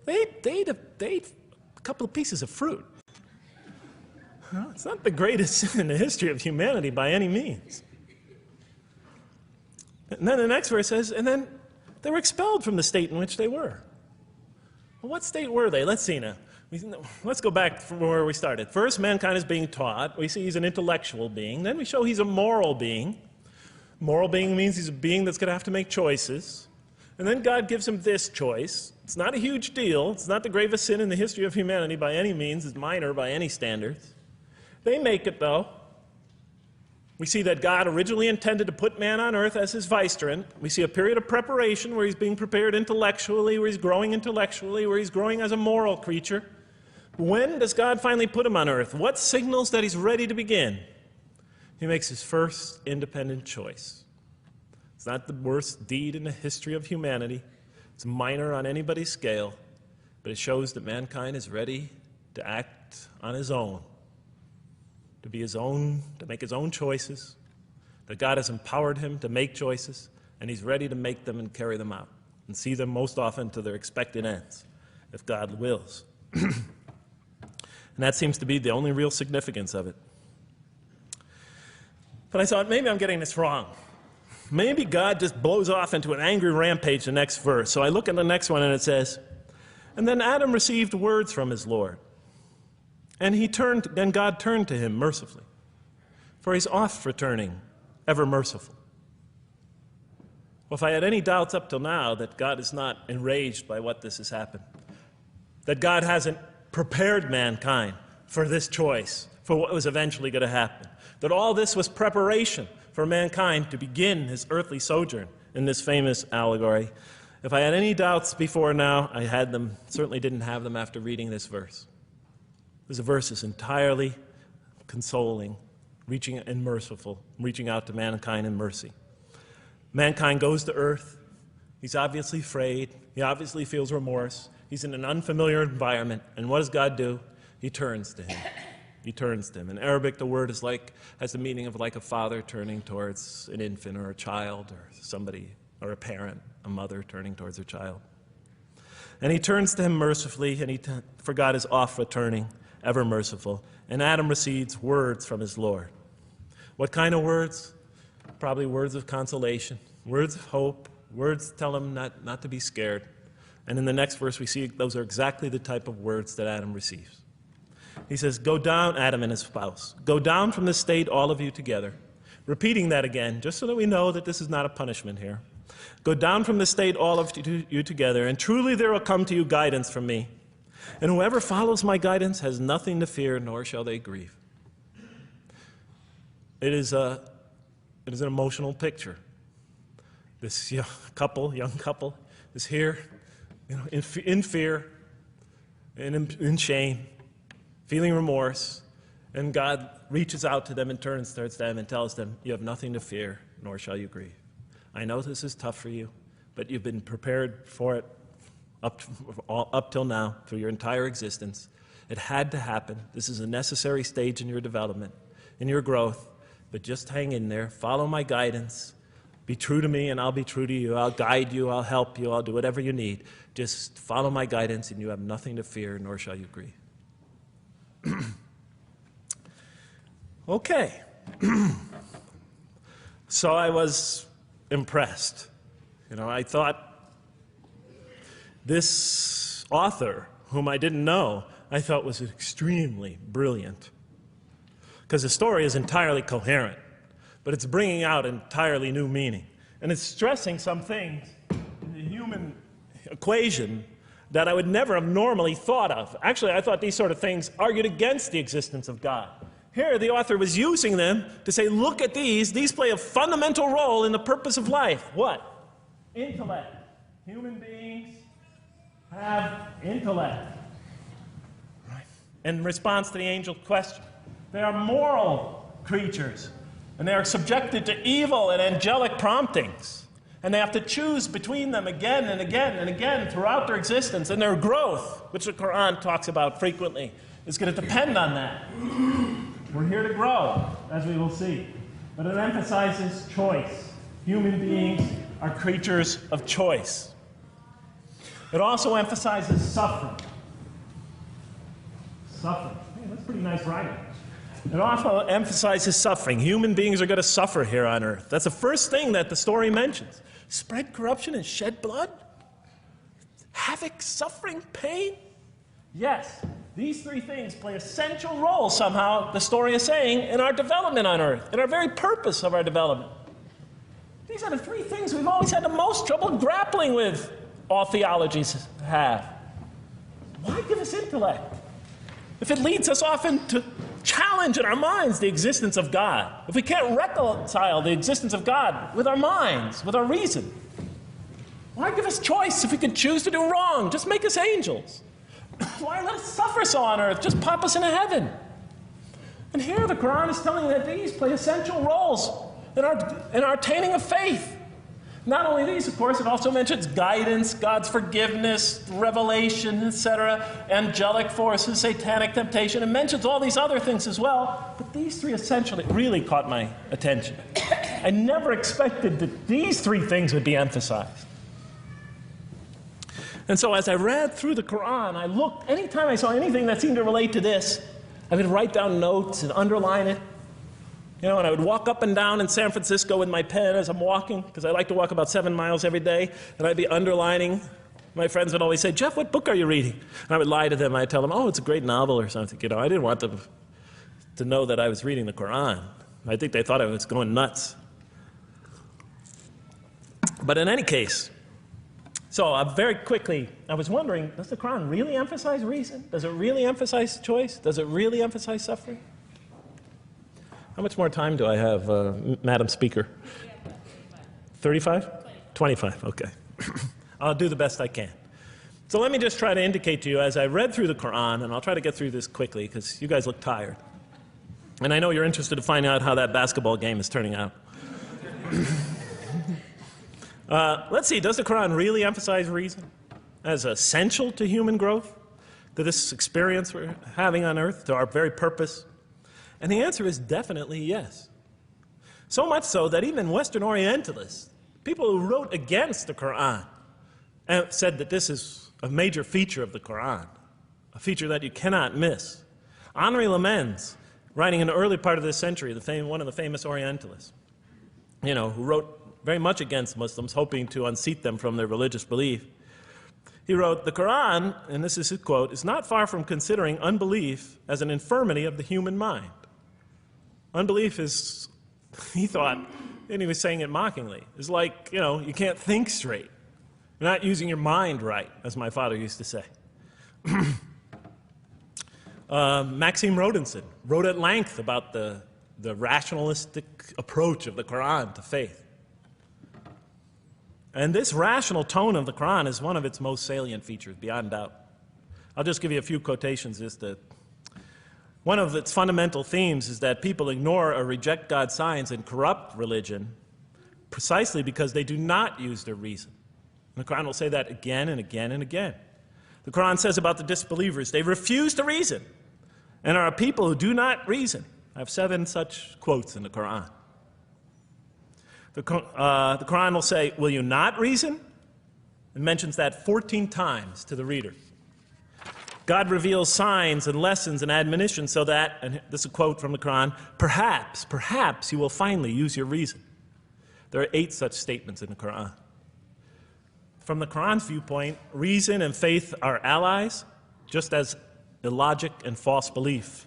They ate a couple of pieces of fruit. It's not the greatest sin in the history of humanity by any means. And then the next verse says, and then they were expelled from the state in which they were. Well, what state were they? Let's see now. Let's go back from where we started. First, mankind is being taught. We see he's an intellectual being. Then we show he's a moral being. Moral being means he's a being that's going to have to make choices. And then God gives him this choice. It's not a huge deal. It's not the gravest sin in the history of humanity by any means. It's minor by any standards. They make it, though. We see that God originally intended to put man on earth as his vicegerent. We see a period of preparation where he's being prepared intellectually, where he's growing intellectually, where he's growing as a moral creature. When does God finally put him on earth? What signals that he's ready to begin? He makes his first independent choice. It's not the worst deed in the history of humanity. It's minor on anybody's scale, but it shows that mankind is ready to act on his own, to be his own, to make his own choices, that God has empowered him to make choices, and he's ready to make them and carry them out, and see them most often to their expected ends, if God wills. And that seems to be the only real significance of it. But I thought, maybe I'm getting this wrong. Maybe God just blows off into an angry rampage the next verse. So I look at the next one and it says, and then Adam received words from his Lord. And God turned to him mercifully, for he's oft returning, ever merciful. Well, if I had any doubts up till now that God is not enraged by what this has happened, that God hasn't prepared mankind for this choice, for what was eventually going to happen, that all this was preparation for mankind to begin his earthly sojourn in this famous allegory. If I had any doubts before now, I had them, certainly didn't have them after reading this verse. This verse is entirely consoling, reaching and merciful, reaching out to mankind in mercy. Mankind goes to earth. He's obviously afraid. He obviously feels remorse. He's in an unfamiliar environment. And what does God do? He turns to him. He turns to him. In Arabic, the word has the meaning of like a father turning towards an infant or a child or somebody, or a parent, a mother turning towards her child. And he turns to him mercifully, and for God is oft returning, ever merciful. And Adam receives words from his Lord. What kind of words? Probably words of consolation, words of hope, words tell him not to be scared. And in the next verse, we see those are exactly the type of words that Adam receives. He says, go down, Adam and his spouse. Go down from this state, all of you together. Repeating that again, just so that we know that this is not a punishment here. Go down from this state, all of you together, and truly there will come to you guidance from me. And whoever follows my guidance has nothing to fear, nor shall they grieve. It is an emotional picture. This young couple is here, in fear and in shame, feeling remorse, and God reaches out to them and turns towards them and tells them, you have nothing to fear, nor shall you grieve. I know this is tough for you, but you've been prepared for it up till now, through your entire existence. It had to happen. This is a necessary stage in your development, in your growth, but just hang in there, follow my guidance, be true to me and I'll be true to you, I'll guide you, I'll help you, I'll do whatever you need. Just follow my guidance and you have nothing to fear, nor shall you grieve. Okay. So I was impressed. I thought this author, whom I didn't know, I thought was extremely brilliant. Because the story is entirely coherent, but it's bringing out entirely new meaning. And it's stressing some things in the human equation that I would never have normally thought of. Actually, I thought these sort of things argued against the existence of God. Here, the author was using them to say, look at these. These play a fundamental role in the purpose of life. What? Intellect. Human beings have intellect. Right. In response to the angel's question, they are moral creatures, and they are subjected to evil and angelic promptings. And they have to choose between them again and again and again throughout their existence. And their growth, which the Quran talks about frequently, is going to depend on that. We're here to grow, as we will see. But it emphasizes choice. Human beings are creatures of choice. It also emphasizes suffering. Suffering. Hey, that's pretty nice writing. It also emphasizes suffering. Human beings are going to suffer here on earth. That's the first thing that the story mentions. Spread corruption and shed blood? Havoc, suffering, pain? Yes, these three things play a central role somehow, the story is saying, in our development on earth, in our very purpose of our development. These are the three things we've always had the most trouble grappling with, all theologies have. Why give us intellect if it leads us often to challenge in our minds the existence of God? If we can't reconcile the existence of God with our minds, with our reason, why give us choice if we could choose to do wrong? Just make us angels. Why let us suffer so on earth? Just pop us into heaven. And here the Quran is telling that these play essential roles in our attaining of faith. Not only these, of course, it also mentions guidance, God's forgiveness, revelation, etc., angelic forces, satanic temptation. It mentions all these other things as well, but these three essentially really caught my attention. I never expected that these three things would be emphasized. And so as I read through the Quran, I looked, anytime I saw anything that seemed to relate to this, I would write down notes and underline it. You know, and I would walk up and down in San Francisco with my pen as I'm walking, because I like to walk about 7 miles every day, and I'd be underlining. My friends would always say, "Jeff, what book are you reading?" And I would lie to them. I'd tell them, "Oh, it's a great novel or something." You know, I didn't want them to know that I was reading the Quran. I think they thought I was going nuts. But in any case, so very quickly, I was wondering, does the Quran really emphasize reason? Does it really emphasize choice? Does it really emphasize suffering? How much more time do I have, Madam Speaker? 35? 25, okay. I'll do the best I can. So let me just try to indicate to you, as I read through the Quran, and I'll try to get through this quickly, because you guys look tired. And I know you're interested to find out how that basketball game is turning out. Let's see, does the Quran really emphasize reason as essential to human growth, to this experience we're having on earth, to our very purpose? And the answer is definitely yes. So much so that even Western Orientalists, people who wrote against the Quran, said that this is a major feature of the Quran, a feature that you cannot miss. Henri Lemens, writing in the early part of this century, one of the famous Orientalists, you know, who wrote very much against Muslims, hoping to unseat them from their religious belief. He wrote, "The Quran," and this is his quote, "is not far from considering unbelief as an infirmity of the human mind." Unbelief is, he thought, and he was saying it mockingly, is like, you know, you can't think straight. You're not using your mind right, as my father used to say. Maxime Rodinson wrote at length about the rationalistic approach of the Quran to faith. And this rational tone of the Quran is one of its most salient features, beyond doubt. I'll just give you a few quotations. One of its fundamental themes is that people ignore or reject God's signs and corrupt religion precisely because they do not use their reason. And the Quran will say that again and again and again. The Quran says about the disbelievers, they refuse to reason and are a people who do not reason. I have 7 such quotes in the Quran. The Quran will say, "Will you not reason?" It mentions that 14 times to the reader. God reveals signs and lessons and admonitions so that, and this is a quote from the Quran, perhaps you will finally use your reason. There are 8 such statements in the Quran. From the Quran's viewpoint, reason and faith are allies, just as illogic and false belief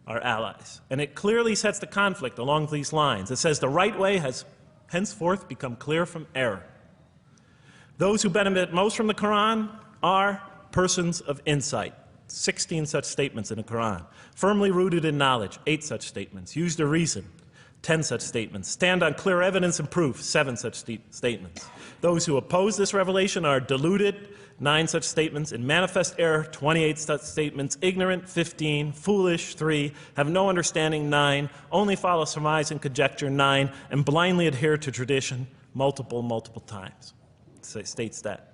are allies. And it clearly sets the conflict along these lines. It says the right way has henceforth become clear from error. Those who benefit most from the Quran are persons of insight. 16 such statements in the Quran. Firmly rooted in knowledge, 8 such statements. Use their reason, 10 such statements. Stand on clear evidence and proof, 7 such statements. Those who oppose this revelation are deluded, 9 such statements. In manifest error, 28 such statements. Ignorant, 15. Foolish, 3. Have no understanding, 9. Only follow surmise and conjecture, 9. And blindly adhere to tradition, multiple times. It states that.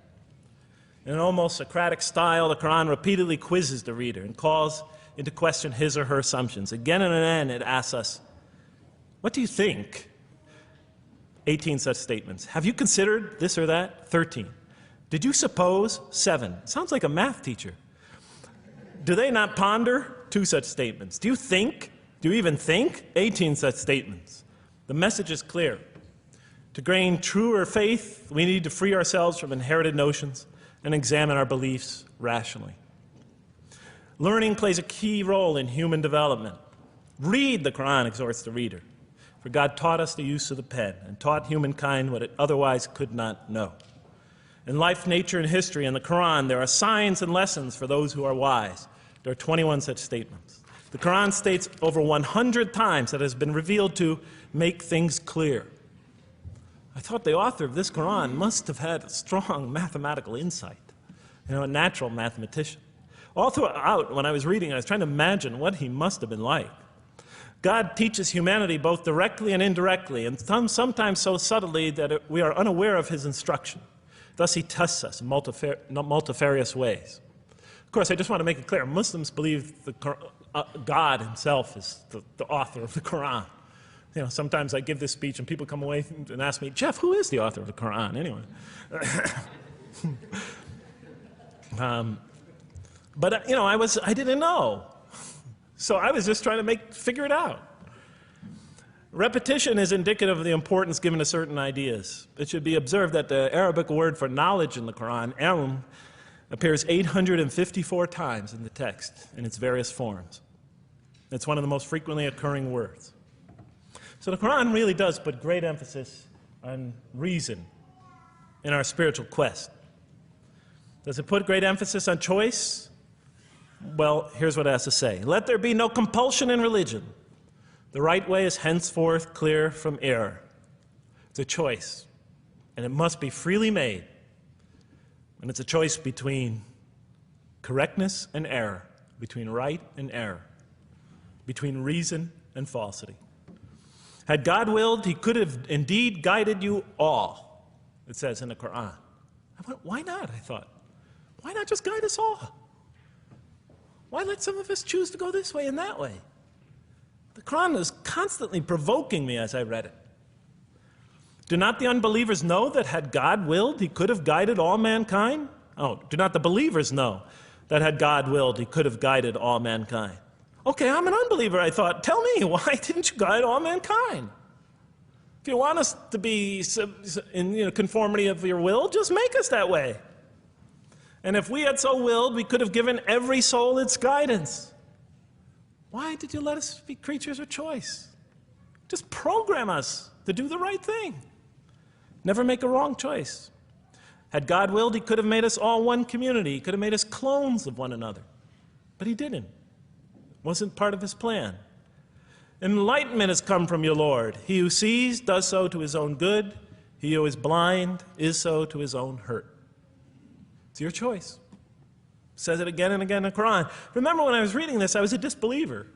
In an almost Socratic style, the Quran repeatedly quizzes the reader and calls into question his or her assumptions. Again and again, it asks us, what do you think? 18 such statements. Have you considered this or that? 13. Did you suppose? 7. Sounds like a math teacher. Do they not ponder? 2 such statements. Do you think? Do you even think? 18 such statements. The message is clear. To gain truer faith, we need to free ourselves from inherited notions and examine our beliefs rationally. Learning plays a key role in human development. Read the Quran, exhorts the reader. For God taught us the use of the pen and taught humankind what it otherwise could not know. In life, nature, and history, in the Quran, there are signs and lessons for those who are wise. There are 21 such statements. The Quran states over 100 times that it has been revealed to make things clear. I thought the author of this Quran must have had strong mathematical insight, a natural mathematician. All throughout, when I was reading, I was trying to imagine what he must have been like. God teaches humanity both directly and indirectly, and sometimes so subtly that we are unaware of his instruction. Thus, he tests us in multifarious ways. Of course, I just want to make it clear, Muslims believe God himself is the author of the Quran. Sometimes I give this speech and people come away and ask me, Jeff, who is the author of the Quran anyway? But I didn't know. So I was just trying to figure it out. Repetition is indicative of the importance given to certain ideas. It should be observed that the Arabic word for knowledge in the Quran, ilm, appears 854 times in the text in its various forms. It's one of the most frequently occurring words. So the Quran really does put great emphasis on reason in our spiritual quest. Does it put great emphasis on choice? Well, here's what it has to say. Let there be no compulsion in religion. The right way is henceforth clear from error. It's a choice, and it must be freely made. And it's a choice between correctness and error, between right and error, between reason and falsity. Had God willed, he could have indeed guided you all, it says in the Quran. I went, why not, I thought. Why not just guide us all? Why let some of us choose to go this way and that way? The Quran is constantly provoking me as I read it. Do not the unbelievers know that had God willed, he could have guided all mankind? Oh, do not the believers know that had God willed, he could have guided all mankind? Okay, I'm an unbeliever, I thought. Tell me, why didn't you guide all mankind? If you want us to be in conformity of your will, just make us that way. And if we had so willed, we could have given every soul its guidance. Why did you let us be creatures of choice? Just program us to do the right thing. Never make a wrong choice. Had God willed, he could have made us all one community. He could have made us clones of one another. But he didn't. It wasn't part of his plan. Enlightenment has come from your Lord. He who sees does so to his own good. He who is blind is so to his own hurt. It's your choice. Says it again and again in the Quran. Remember when I was reading this, I was a disbeliever.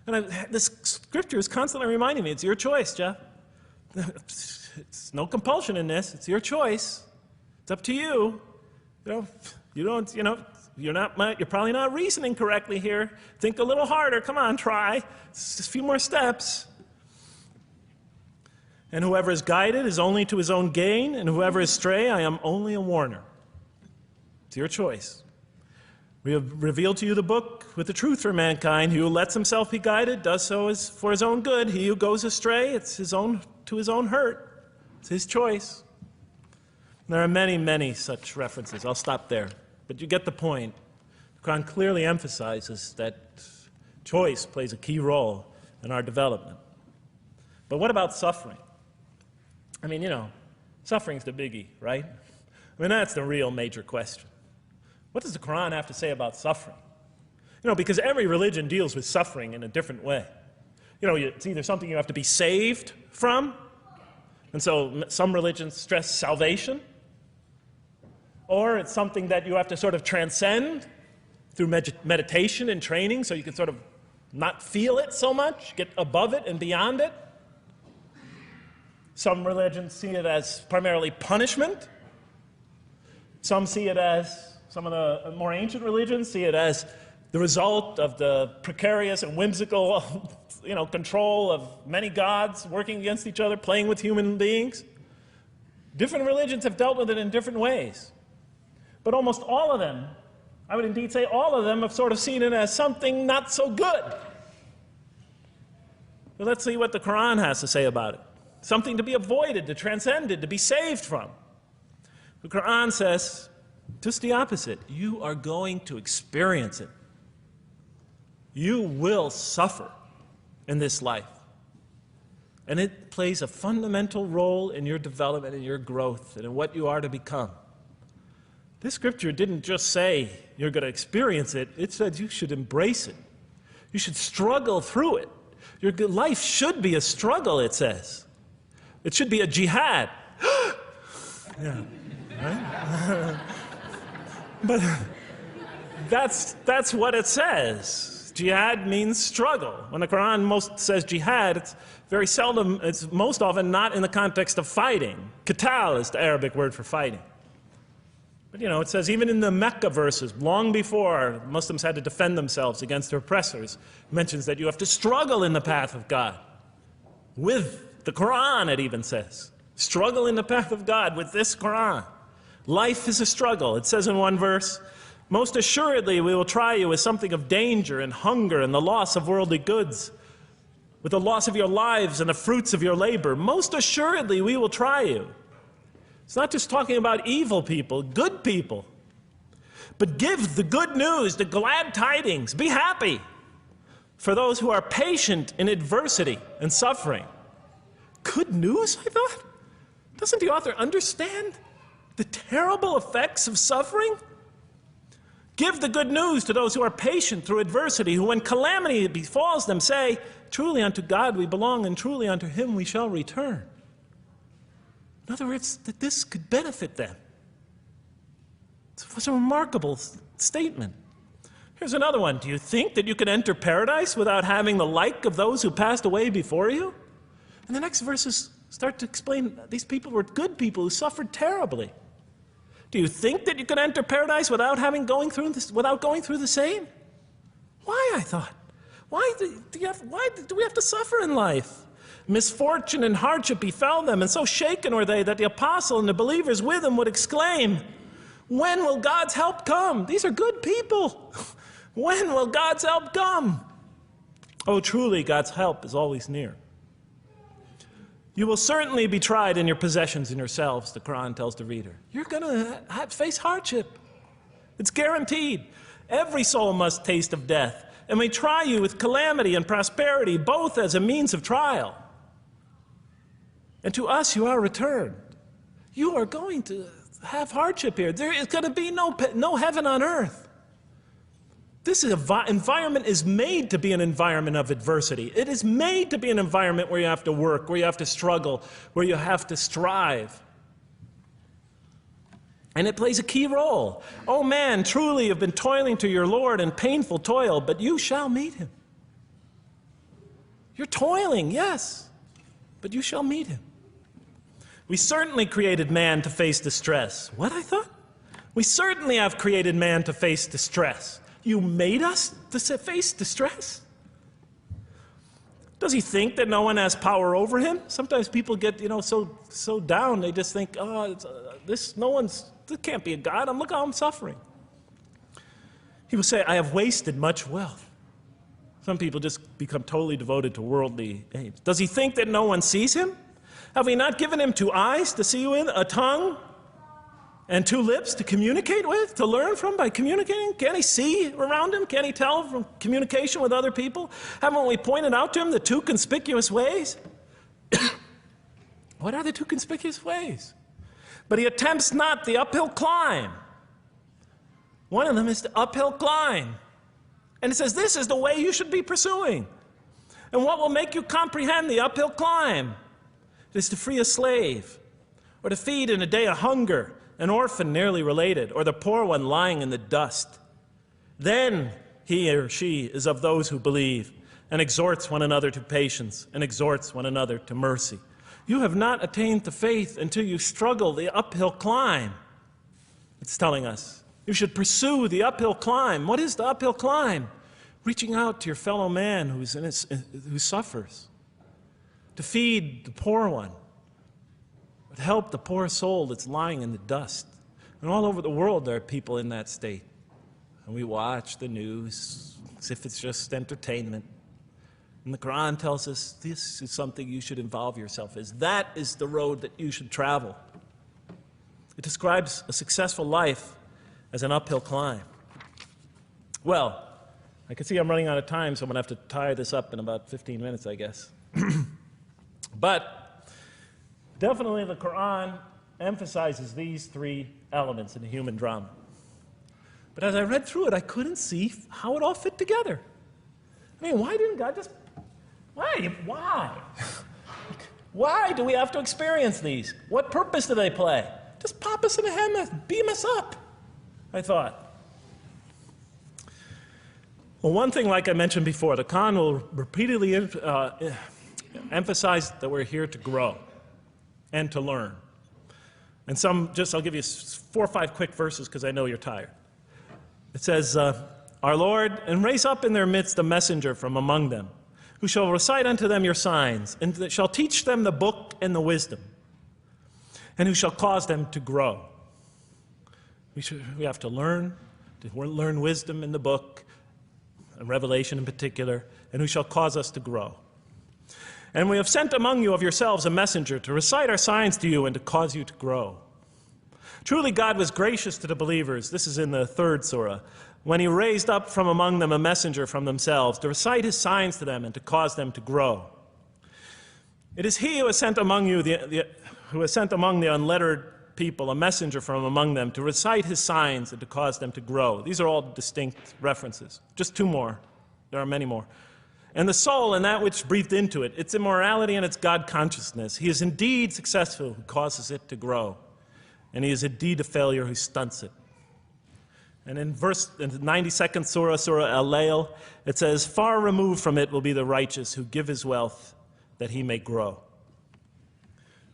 And this scripture is constantly reminding me, it's your choice, Jeff. It's no compulsion in this. It's your choice. It's up to you. You're probably not reasoning correctly here. Think a little harder. Come on, try. It's just a few more steps. And whoever is guided is only to his own gain, and whoever is stray, I am only a warner. It's your choice. We have revealed to you the book with the truth for mankind. He who lets himself be guided does so for his own good. He who goes astray, it's to his own hurt. It's his choice. There are many, many such references. I'll stop there. But you get the point. The Quran clearly emphasizes that choice plays a key role in our development. But what about suffering? I mean, suffering's the biggie, right? I mean, that's the real major question. What does the Quran have to say about suffering? Because every religion deals with suffering in a different way. It's either something you have to be saved from, and so some religions stress salvation, or it's something that you have to sort of transcend through meditation and training so you can sort of not feel it so much, get above it and beyond it. Some religions see it as primarily punishment. Some of the more ancient religions see it as the result of the precarious and whimsical, control of many gods working against each other, playing with human beings. Different religions have dealt with it in different ways. But almost all of them, I would indeed say all of them, have sort of seen it as something not so good. So let's see what the Quran has to say about it. Something to be avoided, to transcended, to be saved from. The Quran says just the opposite. You are going to experience it. You will suffer in this life. And it plays a fundamental role in your development and your growth and in what you are to become. This scripture didn't just say you're going to experience it. It said you should embrace it. You should struggle through it. Your life should be a struggle, it says. It should be a jihad. Yeah, right? But that's what it says. Jihad means struggle. When the Quran most says jihad, it's very seldom, it's most often not in the context of fighting. Qital is the Arabic word for fighting. But you know, it says even in the Mecca verses, long before Muslims had to defend themselves against their oppressors, it mentions that you have to struggle in the path of God. With the Quran, it even says. Struggle in the path of God with this Quran. Life is a struggle. It says in one verse, most assuredly we will try you with something of danger and hunger and the loss of worldly goods, with the loss of your lives and the fruits of your labor. Most assuredly we will try you. It's not just talking about evil people, good people. But give the good news, the glad tidings. Be happy for those who are patient in adversity and suffering. Good news, I thought? Doesn't the author understand the terrible effects of suffering? Give the good news to those who are patient through adversity, who when calamity befalls them say, truly unto God we belong and truly unto him we shall return. In other words, that this could benefit them. It was a remarkable statement. Here's another one. Do you think that you can enter paradise without having the like of those who passed away before you? And the next verses start to explain these people were good people who suffered terribly. Do you think that you can enter paradise without going through the same? Why, I thought? Why do we have to suffer in life? Misfortune and hardship befell them, and so shaken were they that the apostle and the believers with him would exclaim, when will God's help come? These are good people. When will God's help come? Oh, truly, God's help is always near. You will certainly be tried in your possessions and yourselves, the Quran tells the reader. You're going to face hardship. It's guaranteed. Every soul must taste of death, and may try you with calamity and prosperity, both as a means of trial. And to us you are returned. You are going to have hardship here. There is going to be no heaven on earth. This environment is made to be an environment of adversity. It is made to be an environment where you have to work, where you have to struggle, where you have to strive. And it plays a key role. Oh man, truly you've been toiling to your Lord in painful toil, but you shall meet him. You're toiling, yes, but you shall meet him. We certainly created man to face distress. What, I thought? We certainly have created man to face distress. You made us to face distress? Does he think that no one has power over him? Sometimes people get, so down, they just think, oh, this can't be a God. Look how I'm suffering. He will say, I have wasted much wealth. Some people just become totally devoted to worldly aims. Does he think that no one sees him? Have we not given him 2 eyes to see with, a tongue, and 2 lips to communicate with, to learn from by communicating? Can't he see around him? Can't he tell from communication with other people? Haven't we pointed out to him the 2 conspicuous ways? What are the 2 conspicuous ways? But he attempts not the uphill climb. One of them is the uphill climb. And it says this is the way you should be pursuing. And what will make you comprehend the uphill climb? It is to free a slave, or to feed in a day of hunger, an orphan nearly related, or the poor one lying in the dust. Then he or she is of those who believe, and exhorts one another to patience, and exhorts one another to mercy. You have not attained to faith until you struggle the uphill climb. It's telling us. You should pursue the uphill climb. What is the uphill climb? Reaching out to your fellow man who suffers. To feed the poor one. To help the poor soul that's lying in the dust. And all over the world there are people in that state. And we watch the news as if it's just entertainment. And the Quran tells us this is something you should involve yourself in. That is the road that you should travel. It describes a successful life as an uphill climb. Well, I can see I'm running out of time, so I'm going to have to tie this up in about 15 minutes, I guess. But definitely the Quran emphasizes these three elements in the human drama. But as I read through it, I couldn't see how it all fit together. I mean, why didn't God just... Why? Why do we have to experience these? What purpose do they play? Just pop us in the head and beam us up, I thought. Well, one thing, like I mentioned before, the Quran will repeatedly emphasize that we're here to grow and to learn. And I'll give you 4 or 5 quick verses because I know you're tired. It says, Our Lord, and raise up in their midst a messenger from among them, who shall recite unto them your signs, and that shall teach them the book and the wisdom, and who shall cause them to grow. We have to learn wisdom in the book, and Revelation in particular, and who shall cause us to grow. And we have sent among you of yourselves a messenger to recite our signs to you and to cause you to grow. Truly God was gracious to the believers, this is in the 3rd surah, when he raised up from among them a messenger from themselves to recite his signs to them and to cause them to grow. It is he who has sent among you among the unlettered people a messenger from among them to recite his signs and to cause them to grow. These are all distinct references. Just 2 more. There are many more. And the soul and that which breathed into it, its immorality and its God consciousness, he is indeed successful who causes it to grow. And he is indeed a failure who stunts it. And in the 92nd surah, Surah Al-Layl, it says, Far removed from it will be the righteous who give his wealth that he may grow.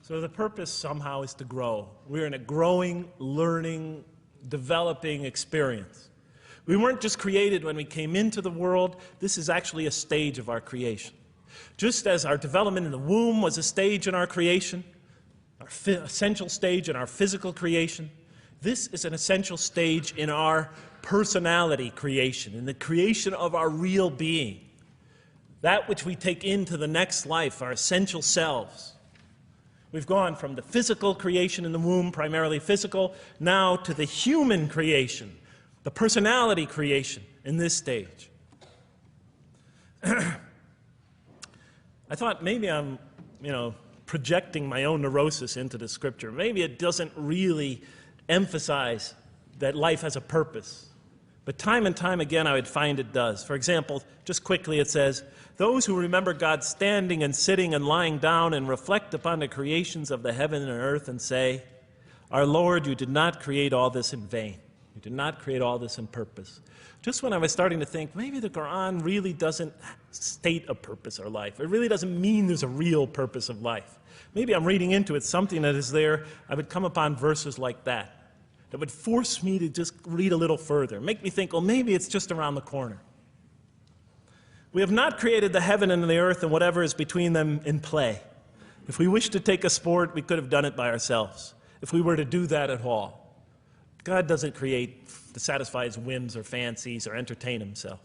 So the purpose somehow is to grow. We're in a growing, learning, developing experience. We weren't just created when we came into the world. This is actually a stage of our creation. Just as our development in the womb was a stage in our creation, our essential stage in our physical creation, this is an essential stage in our personality creation, in the creation of our real being. That which we take into the next life, our essential selves. We've gone from the physical creation in the womb, primarily physical, now to the human creation, the personality creation in this stage. I thought maybe I'm, projecting my own neurosis into the scripture. Maybe it doesn't really emphasize that life has a purpose. But time and time again, I would find it does. For example, just quickly it says, those who remember God standing and sitting and lying down and reflect upon the creations of the heaven and earth and say, Our Lord, you did not create all this in vain. You did not create all this in purpose. Just when I was starting to think, maybe the Quran really doesn't state a purpose of life. It really doesn't mean there's a real purpose of life. Maybe I'm reading into it something that is there. I would come upon verses like that would force me to just read a little further, make me think, well, maybe it's just around the corner. We have not created the heaven and the earth and whatever is between them in play. If we wished to take a sport, we could have done it by ourselves, if we were to do that at all. God doesn't create to satisfy his whims or fancies or entertain himself.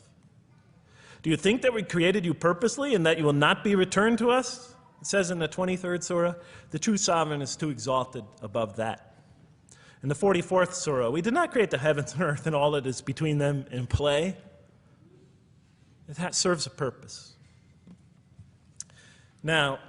Do you think that we created you purposely and that you will not be returned to us? It says in the 23rd surah, the true sovereign is too exalted above that. In the 44th surah, we did not create the heavens and earth and all that is between them in play. That serves a purpose. Now,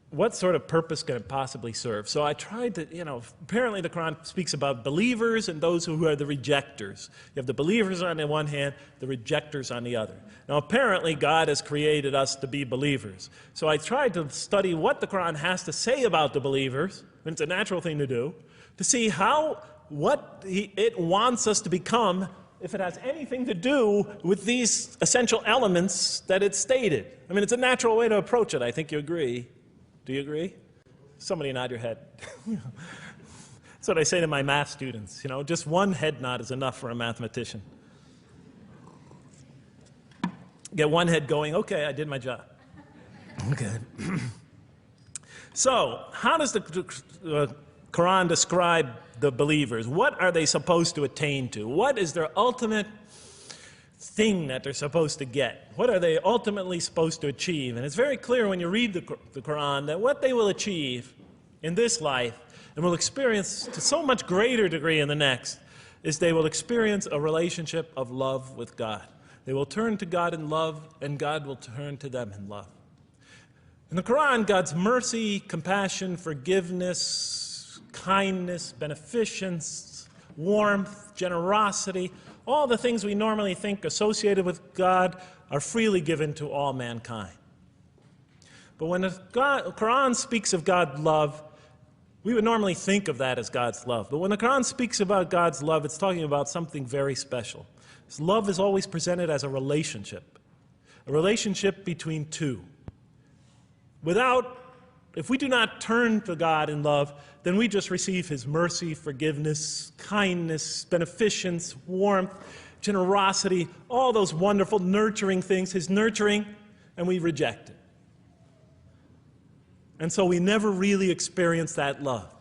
what sort of purpose can it possibly serve? So I tried to, apparently the Quran speaks about believers and those who are the rejectors. You have the believers on the one hand, the rejectors on the other. Now, apparently God has created us to be believers. So I tried to study what the Quran has to say about the believers, and it's a natural thing to do, to see what it wants us to become, if it has anything to do with these essential elements that it stated. I mean, it's a natural way to approach it. I think you agree. Do you agree? Somebody nod your head. That's what I say to my math students. Just one head nod is enough for a mathematician. Get one head going, okay, I did my job. Okay. So, how does the Quran describe the believers? What are they supposed to attain to? What is their ultimate thing that they're supposed to get? What are they ultimately supposed to achieve? And it's very clear when you read the Quran that what they will achieve in this life and will experience to so much greater degree in the next is they will experience a relationship of love with God. They will turn to God in love, and God will turn to them in love. In the Quran, God's mercy, compassion, forgiveness, kindness, beneficence, warmth, generosity, all the things we normally think associated with God are freely given to all mankind. But when the Quran speaks of God's love, we would normally think of that as God's love. But when the Quran speaks about God's love, it's talking about something very special. This love is always presented as a relationship between two. If we do not turn to God in love, then we just receive His mercy, forgiveness, kindness, beneficence, warmth, generosity, all those wonderful nurturing things, His nurturing, and we reject it. And so we never really experience that love,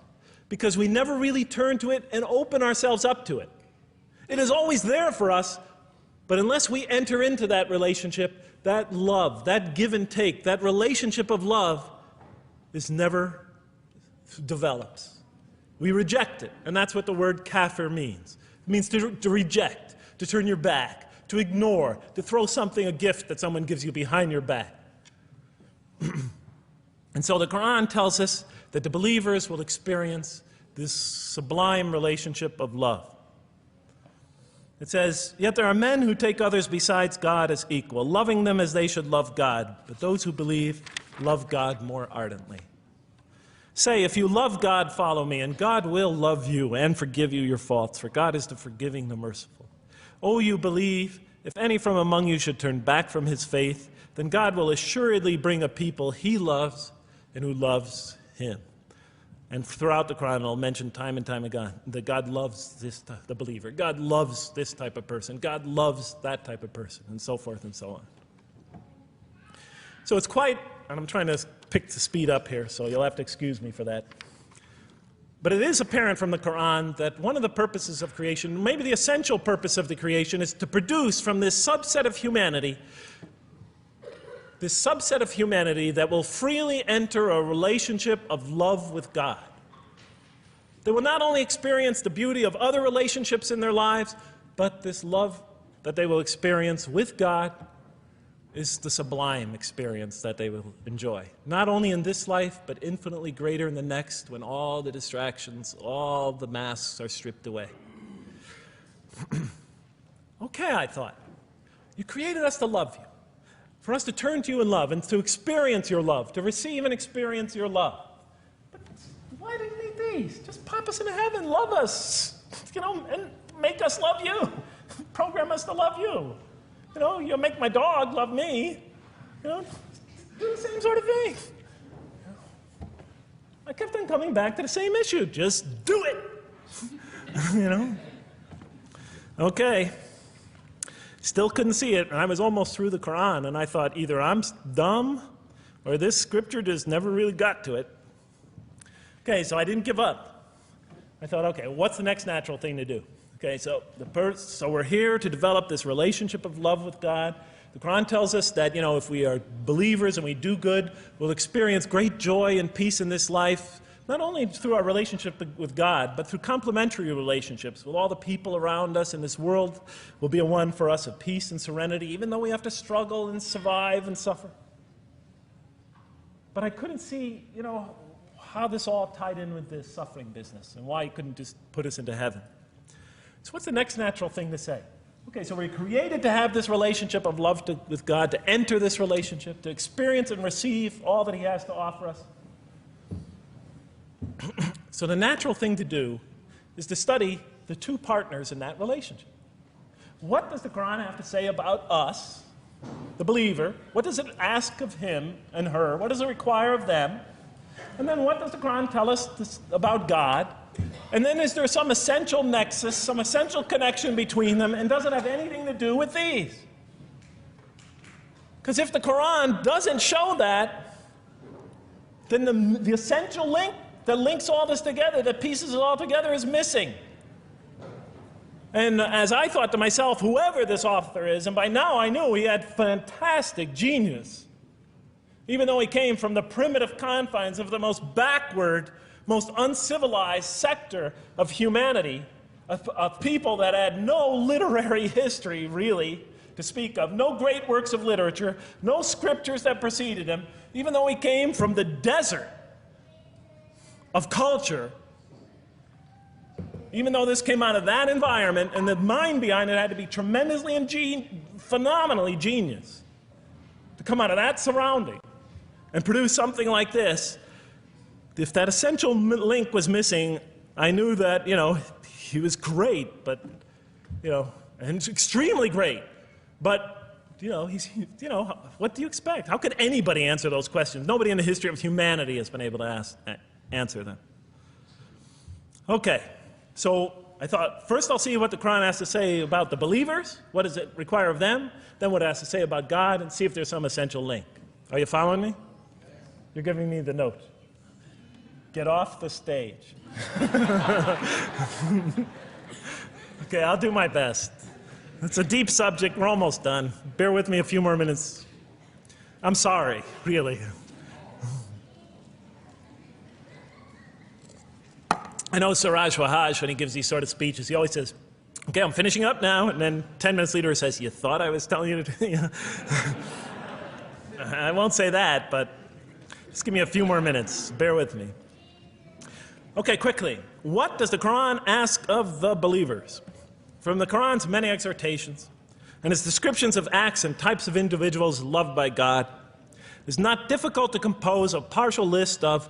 because we never really turn to it and open ourselves up to it. It is always there for us, but unless we enter into that relationship, that love, that give and take, that relationship of love is never develops. We reject it, and that's what the word kafir means. It means to reject, to turn your back, to ignore, to throw something, a gift that someone gives you behind your back. And so the Quran tells us that the believers will experience this sublime relationship of love. It says, "Yet there are men who take others besides God as equal, loving them as they should love God. But those who believe love God more ardently. Say, if you love God, follow me, and God will love you and forgive you your faults, for God is the forgiving, the merciful. O you believe, if any from among you should turn back from his faith, then God will assuredly bring a people He loves and who loves Him." And throughout the Quran, it'll mention time and time again that God loves the believer. God loves this type of person. God loves that type of person, and so forth and so on. So it's quite, and I'm trying to pick the speed up here, so you'll have to excuse me for that. But it is apparent from the Quran that one of the purposes of creation, maybe the essential purpose of the creation, is to produce from this subset of humanity that will freely enter a relationship of love with God. They will not only experience the beauty of other relationships in their lives, but this love that they will experience with God is the sublime experience that they will enjoy. Not only in this life, but infinitely greater in the next, when all the distractions, all the masks are stripped away. Okay, I thought, you created us to love you, for us to turn to you in love and to experience your love, to receive and experience your love. But why do you need these? Just pop us into heaven, love us, and make us love you. Program us to love you. You'll make my dog love me. Do the same sort of thing. I kept on coming back to the same issue. Just do it. Okay. Still couldn't see it, and I was almost through the Quran, and I thought either I'm dumb or this scripture just never really got to it. Okay, so I didn't give up. I thought, okay, what's the next natural thing to do? Okay, so we're here to develop this relationship of love with God. The Quran tells us that, if we are believers and we do good, we'll experience great joy and peace in this life, not only through our relationship with God, but through complementary relationships with all the people around us in this world will be a one for us of peace and serenity, even though we have to struggle and survive and suffer. But I couldn't see, how this all tied in with this suffering business and why He couldn't just put us into heaven. So what's the next natural thing to say? Okay, so we're created to have this relationship of love with God, to enter this relationship, to experience and receive all that He has to offer us. So the natural thing to do is to study the two partners in that relationship. What does the Quran have to say about us, the believer? What does it ask of him and her? What does it require of them? And then what does the Quran tell us about God? And then is there some essential nexus, some essential connection between them, and does it have anything to do with these? Because if the Quran doesn't show that, then the essential link that links all this together, that pieces it all together, is missing. And as I thought to myself, whoever this author is, and by now I knew he had fantastic genius, even though he came from the primitive confines of the most backward, most uncivilized sector of humanity, of people that had no literary history, really, to speak of, no great works of literature, no scriptures that preceded him, even though he came from the desert of culture, even though this came out of that environment, and the mind behind it had to be tremendously and phenomenally genius to come out of that surrounding and produce something like this. If that essential link was missing, I knew that, he was great, but, and extremely great. But, what do you expect? How could anybody answer those questions? Nobody in the history of humanity has been able to answer them. Okay, so I thought, first I'll see what the Quran has to say about the believers. What does it require of them? Then what it has to say about God, and see if there's some essential link. Are you following me? You're giving me the note. Get off the stage. Okay, I'll do my best. It's a deep subject. We're almost done. Bear with me a few more minutes. I'm sorry, really. I know Siraj Wahaj, when he gives these sort of speeches, he always says, okay, I'm finishing up now, and then 10 minutes later he says, you thought I was telling you to... I won't say that, but just give me a few more minutes. Bear with me. Okay, quickly. What does the Quran ask of the believers? From the Quran's many exhortations and its descriptions of acts and types of individuals loved by God, it's not difficult to compose a partial list of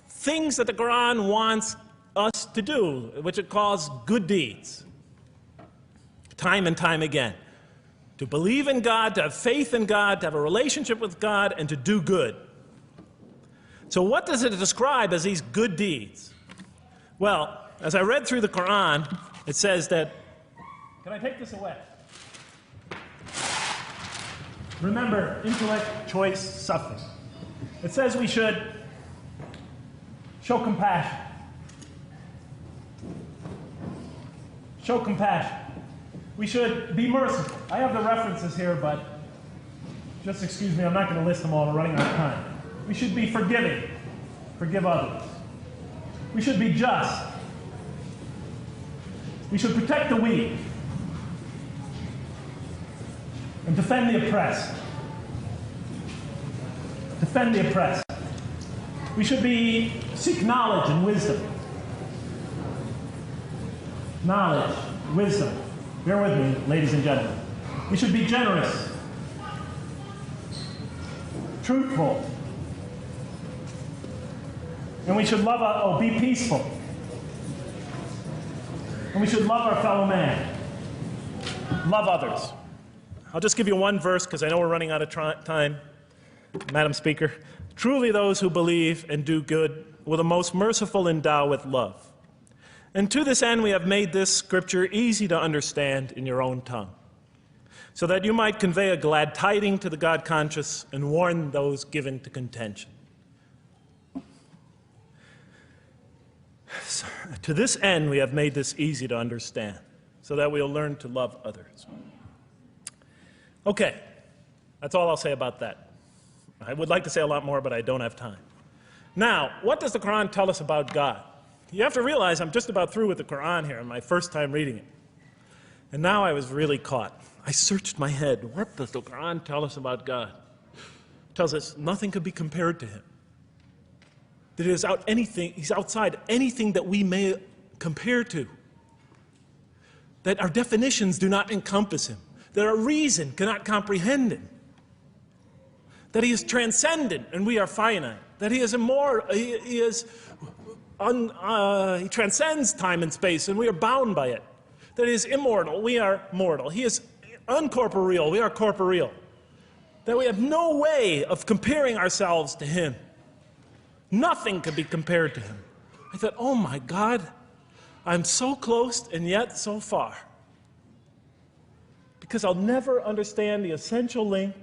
things that the Quran wants us to do, which it calls good deeds, time and time again. To believe in God, to have faith in God, to have a relationship with God, and to do good. So what does it describe as these good deeds? Well, as I read through the Quran, it says that, can I take this away? Remember, intellect, choice, suffering. It says we should show compassion. Show compassion. We should be merciful. I have the references here, but just excuse me, I'm not going to list them all. We're running out of time. We should be forgiving. Forgive others. We should be just. We should protect the weak and defend the oppressed. Defend the oppressed. We should seek knowledge and wisdom. Knowledge, wisdom. Bear with me, ladies and gentlemen. We should be generous, truthful, and we should be peaceful. And we should love our fellow man. Love others. I'll just give you one verse because I know we're running out of time, Madam Speaker. Truly those who believe and do good will the most merciful endow with love. And to this end we have made this scripture easy to understand in your own tongue, so that you might convey a glad tiding to the God-conscious and warn those given to contention. So, to this end we have made this easy to understand, so that we'll learn to love others. Okay, that's all I'll say about that. I would like to say a lot more, but I don't have time. Now, what does the Quran tell us about God? You have to realize I'm just about through with the Quran here, my first time reading it. And now I was really caught. I searched my head. What does the Quran tell us about God? It tells us nothing could be compared to him. That he's outside anything that we may compare to. That our definitions do not encompass him. That our reason cannot comprehend him. That he is transcendent and we are finite. That he is immortal, he transcends time and space and we are bound by it. That he is immortal, we are mortal. He is uncorporeal, we are corporeal. That we have no way of comparing ourselves to him. Nothing could be compared to him. I thought, oh my God, I'm so close and yet so far. Because I'll never understand the essential link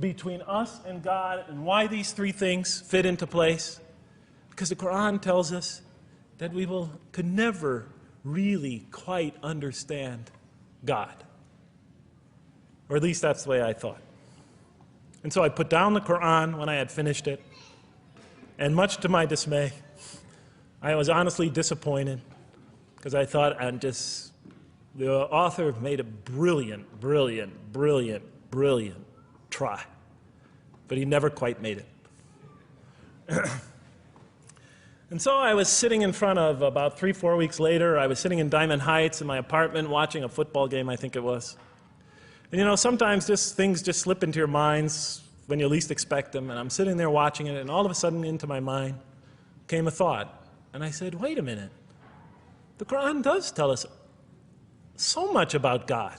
between us and God and why these three things fit into place. Because the Quran tells us that we could never really quite understand God. Or at least that's the way I thought. And so I put down the Quran when I had finished it. And much to my dismay, I was honestly disappointed because I thought The author made a brilliant try, but he never quite made it. And so I was sitting in front of, about 3-4 weeks later, I was sitting in Diamond Heights in my apartment watching a football game, I think it was. And you know, sometimes things just slip into your minds when you least expect them, and I'm sitting there watching it, and all of a sudden into my mind came a thought. And I said, wait a minute. The Quran does tell us so much about God.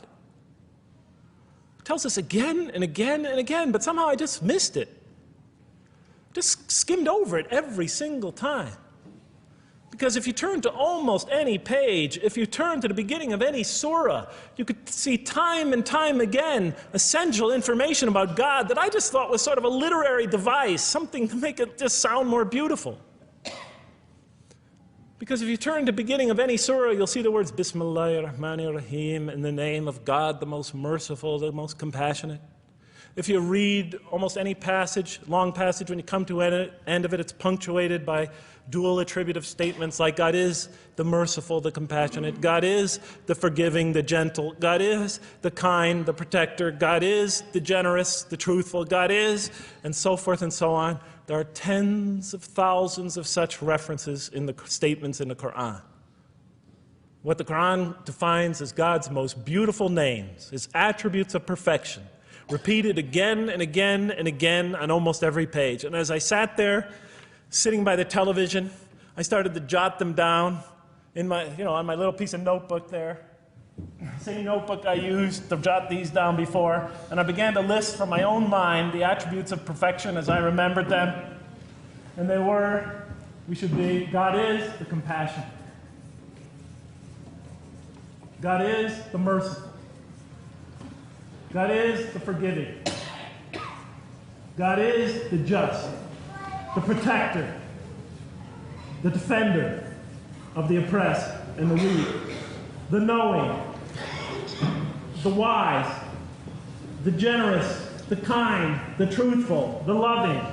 It tells us again and again and again, but somehow I just missed it. Just skimmed over it every single time. Because if you turn to almost any page, if you turn to the beginning of any surah, you could see time and time again essential information about God that I just thought was sort of a literary device, something to make it just sound more beautiful. Because if you turn to the beginning of any surah, you'll see the words Bismillahir Rahmanir Rahim, in the name of God, the most merciful, the most compassionate. If you read almost any passage, long passage, when you come to the end of it, it's punctuated by dual attributive statements like God is the merciful, the compassionate, God is the forgiving, the gentle, God is the kind, the protector, God is the generous, the truthful, God is, and so forth and so on. There are tens of thousands of such references in the statements in the Quran. What the Quran defines as God's most beautiful names, his attributes of perfection, repeated again and again and again on almost every page. And as I sat there, sitting by the television, I started to jot them down in my, on my little piece of notebook there. Same notebook I used to jot these down before. And I began to list from my own mind the attributes of perfection as I remembered them. And they were, God is the compassionate. God is the merciful. God is the forgiving. God is the just, the protector, the defender of the oppressed and the weak, the knowing, the wise, the generous, the kind, the truthful, the loving,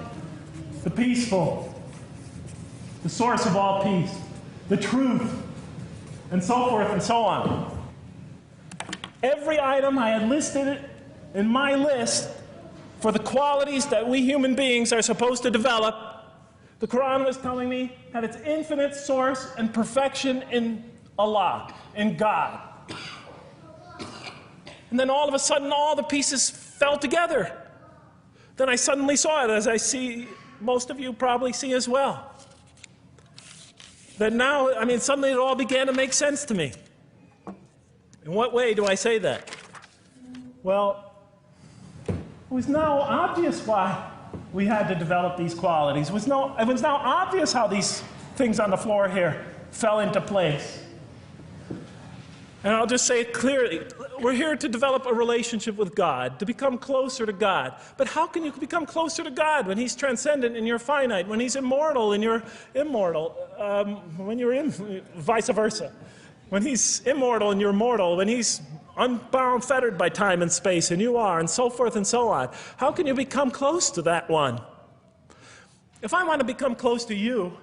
the peaceful, the source of all peace, the truth, and so forth and so on. Every item I had listed in my list for the qualities that we human beings are supposed to develop, the Quran was telling me had its infinite source and perfection in Allah, in God. And then all of a sudden, all the pieces fell together. Then I suddenly saw it, as I see most of you probably see as well. That now, suddenly it all began to make sense to me. In what way do I say that? Well, it was now obvious why we had to develop these qualities. It was now obvious how these things on the floor here fell into place. And I'll just say it clearly. We're here to develop a relationship with God, to become closer to God. But how can you become closer to God when he's transcendent and you're finite, when he's immortal and you're immortal, vice versa? When he's immortal and you're mortal, when he's unbound, fettered by time and space, and you are, and so forth and so on. How can you become close to that one? If I want to become close to you,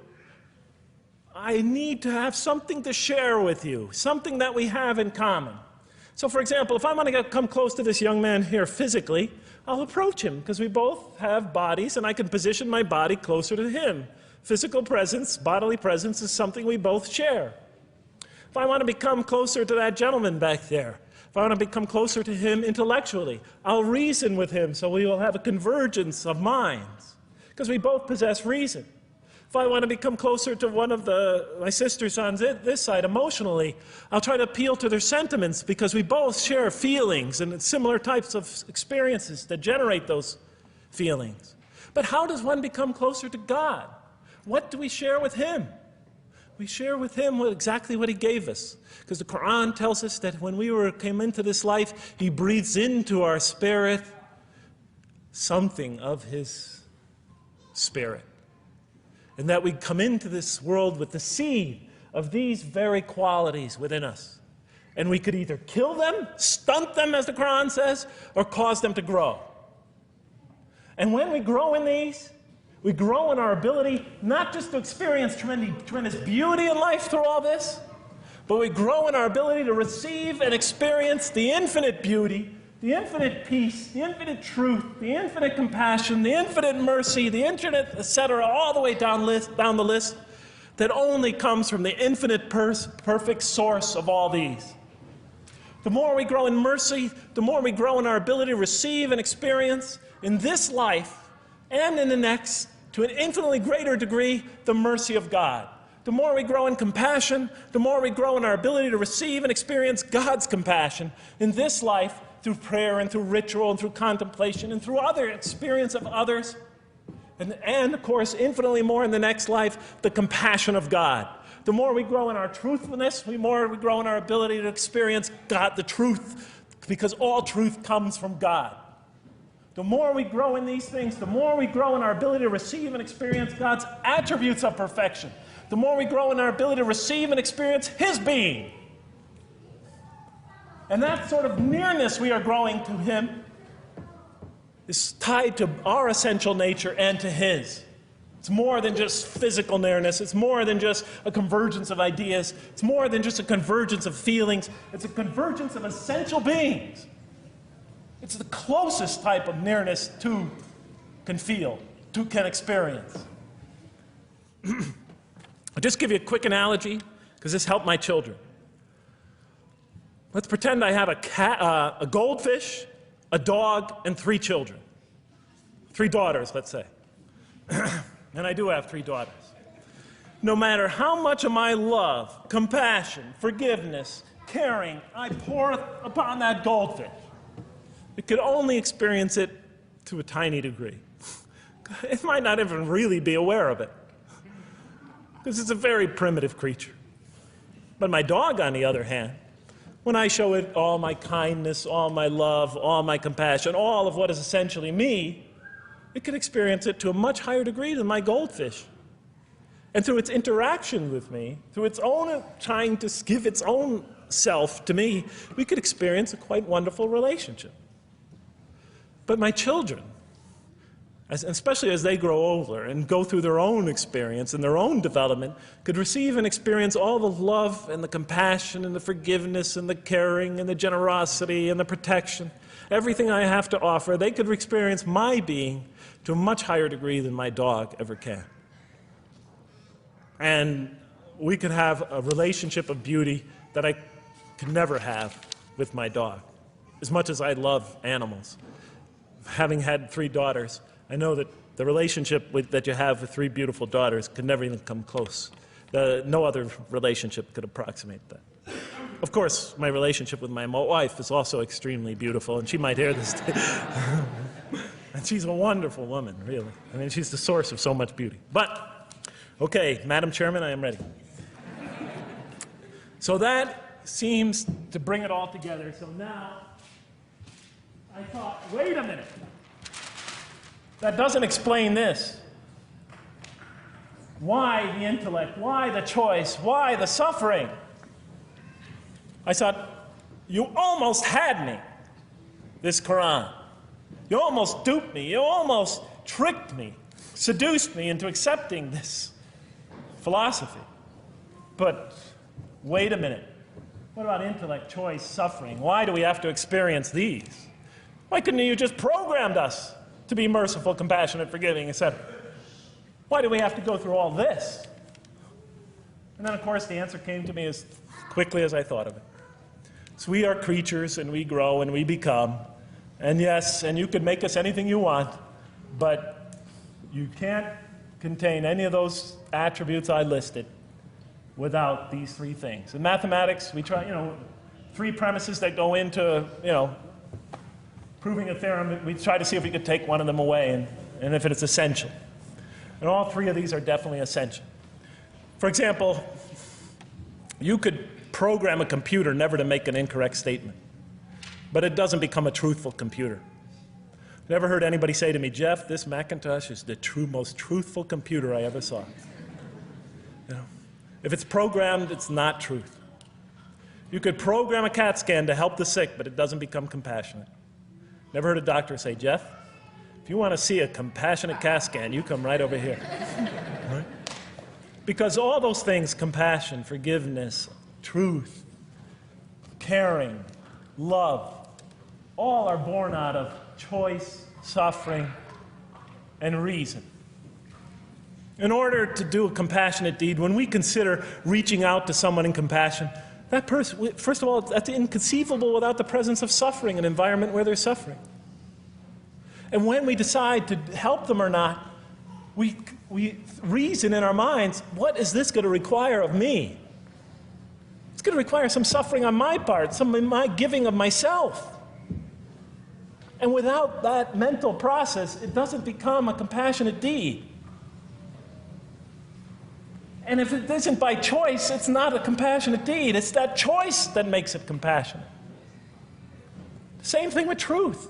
I need to have something to share with you, something that we have in common. So, for example, if I want to come close to this young man here physically, I'll approach him, because we both have bodies, and I can position my body closer to him. Physical presence, bodily presence, is something we both share. If I want to become closer to that gentleman back there, if I want to become closer to him intellectually, I'll reason with him so we will have a convergence of minds, because we both possess reason. If I want to become closer to one of my sisters on this side emotionally, I'll try to appeal to their sentiments, because we both share feelings and similar types of experiences that generate those feelings. But how does one become closer to God? What do we share with him? We share with him exactly what he gave us. Because the Quran tells us that when we came into this life, he breathes into our spirit something of his spirit. And that we come into this world with the seed of these very qualities within us. And we could either kill them, stunt them, as the Quran says, or cause them to grow. And when we grow in these, we grow in our ability not just to experience tremendous beauty in life through all this, but we grow in our ability to receive and experience the infinite beauty, the infinite peace, the infinite truth, the infinite compassion, the infinite mercy, the infinite, etc., all the way down the list, that only comes from the infinite perfect source of all these. The more we grow in mercy, the more we grow in our ability to receive and experience in this life and in the next, to an infinitely greater degree, the mercy of God. The more we grow in compassion, the more we grow in our ability to receive and experience God's compassion in this life, through prayer and through ritual and through contemplation and through other experience of others. And of course, infinitely more in the next life, the compassion of God. The more we grow in our truthfulness, the more we grow in our ability to experience God, the truth, because all truth comes from God. The more we grow in these things, the more we grow in our ability to receive and experience God's attributes of perfection. The more we grow in our ability to receive and experience His being. And that sort of nearness we are growing to Him is tied to our essential nature and to His. It's more than just physical nearness. It's more than just a convergence of ideas. It's more than just a convergence of feelings. It's a convergence of essential beings. It's the closest type of nearness two can feel, two can experience. I'll just give you a quick analogy, because this helped my children. Let's pretend I have a goldfish, a dog, and 3 children. 3 daughters, let's say. And I do have 3 daughters. No matter how much of my love, compassion, forgiveness, caring I pour upon that goldfish, it could only experience it to a tiny degree. It might not even really be aware of it, because it's a very primitive creature. But my dog, on the other hand, when I show it all my kindness, all my love, all my compassion, all of what is essentially me, it can experience it to a much higher degree than my goldfish. And through its interaction with me, through its own trying to give its own self to me, we could experience a quite wonderful relationship. But my children, especially as they grow older and go through their own experience and their own development, could receive and experience all the love and the compassion and the forgiveness and the caring and the generosity and the protection, everything I have to offer. They could experience my being to a much higher degree than my dog ever can. And we could have a relationship of beauty that I could never have with my dog. As much as I love animals, having had 3 daughters, I know that the relationship that you have with 3 beautiful daughters could never even come close. No other relationship could approximate that. Of course, my relationship with my wife is also extremely beautiful, and she might hear this today. And she's a wonderful woman, really. I mean, she's the source of so much beauty. But, okay, Madam Chairman, I am ready. So that seems to bring it all together. So now, I thought, wait a minute. That doesn't explain this. Why the intellect? Why the choice? Why the suffering? I thought, you almost had me, this Quran. You almost duped me. You almost tricked me, seduced me into accepting this philosophy. But wait a minute. What about intellect, choice, suffering? Why do we have to experience these? Why couldn't you just programmed us to be merciful, compassionate, forgiving, etc.? Why do we have to go through all this? And then, of course, the answer came to me as quickly as I thought of it. So we are creatures, and we grow, and we become. And yes, and you could make us anything you want, but you can't contain any of those attributes I listed without these 3 things. In mathematics, we try, 3 premises that go into, proving a theorem. We try to see if we could take one of them away, and if it's essential. And all 3 of these are definitely essential. For example, you could program a computer never to make an incorrect statement, but it doesn't become a truthful computer. Never heard anybody say to me, Jeff, this Macintosh is the most truthful computer I ever saw. If it's programmed, it's not truth. You could program a CAT scan to help the sick, but it doesn't become compassionate. Never heard a doctor say, Jeff, if you want to see a compassionate CAT scan, you come right over here. Right? Because all those things, compassion, forgiveness, truth, caring, love, all are born out of choice, suffering, and reason. In order to do a compassionate deed, when we consider reaching out to someone in compassion, that person, first of all, that's inconceivable without the presence of suffering, an environment where there's suffering. And when we decide to help them or not, we reason in our minds, what is this going to require of me? It's going to require some suffering on my part, some in my giving of myself. And without that mental process, it doesn't become a compassionate deed. And if it isn't by choice, it's not a compassionate deed. It's that choice that makes it compassionate. Same thing with truth.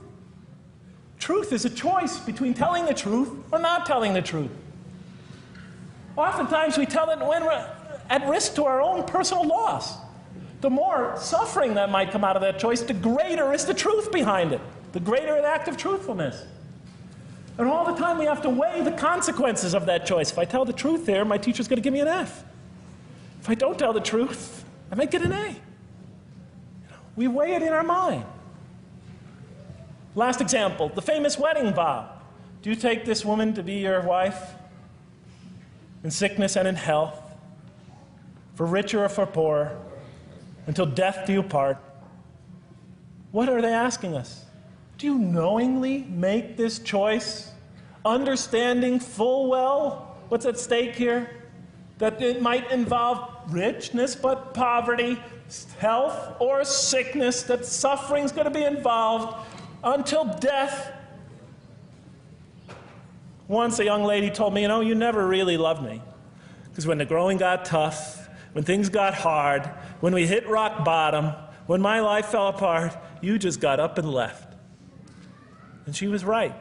Truth is a choice between telling the truth or not telling the truth. Oftentimes we tell it when we're at risk to our own personal loss. The more suffering that might come out of that choice, the greater is the truth behind it, the greater an act of truthfulness. And all the time we have to weigh the consequences of that choice. If I tell the truth there, my teacher's going to give me an F. If I don't tell the truth, I might get an A. We weigh it in our mind. Last example, the famous wedding vow. Do you take this woman to be your wife in sickness and in health, for richer or for poorer, until death do you part? What are they asking us? Do you knowingly make this choice, understanding full well what's at stake here? That it might involve richness but poverty, health or sickness, that suffering's going to be involved until death. Once a young lady told me, you never really loved me. Because when the growing got tough, when things got hard, when we hit rock bottom, when my life fell apart, you just got up and left. And she was right.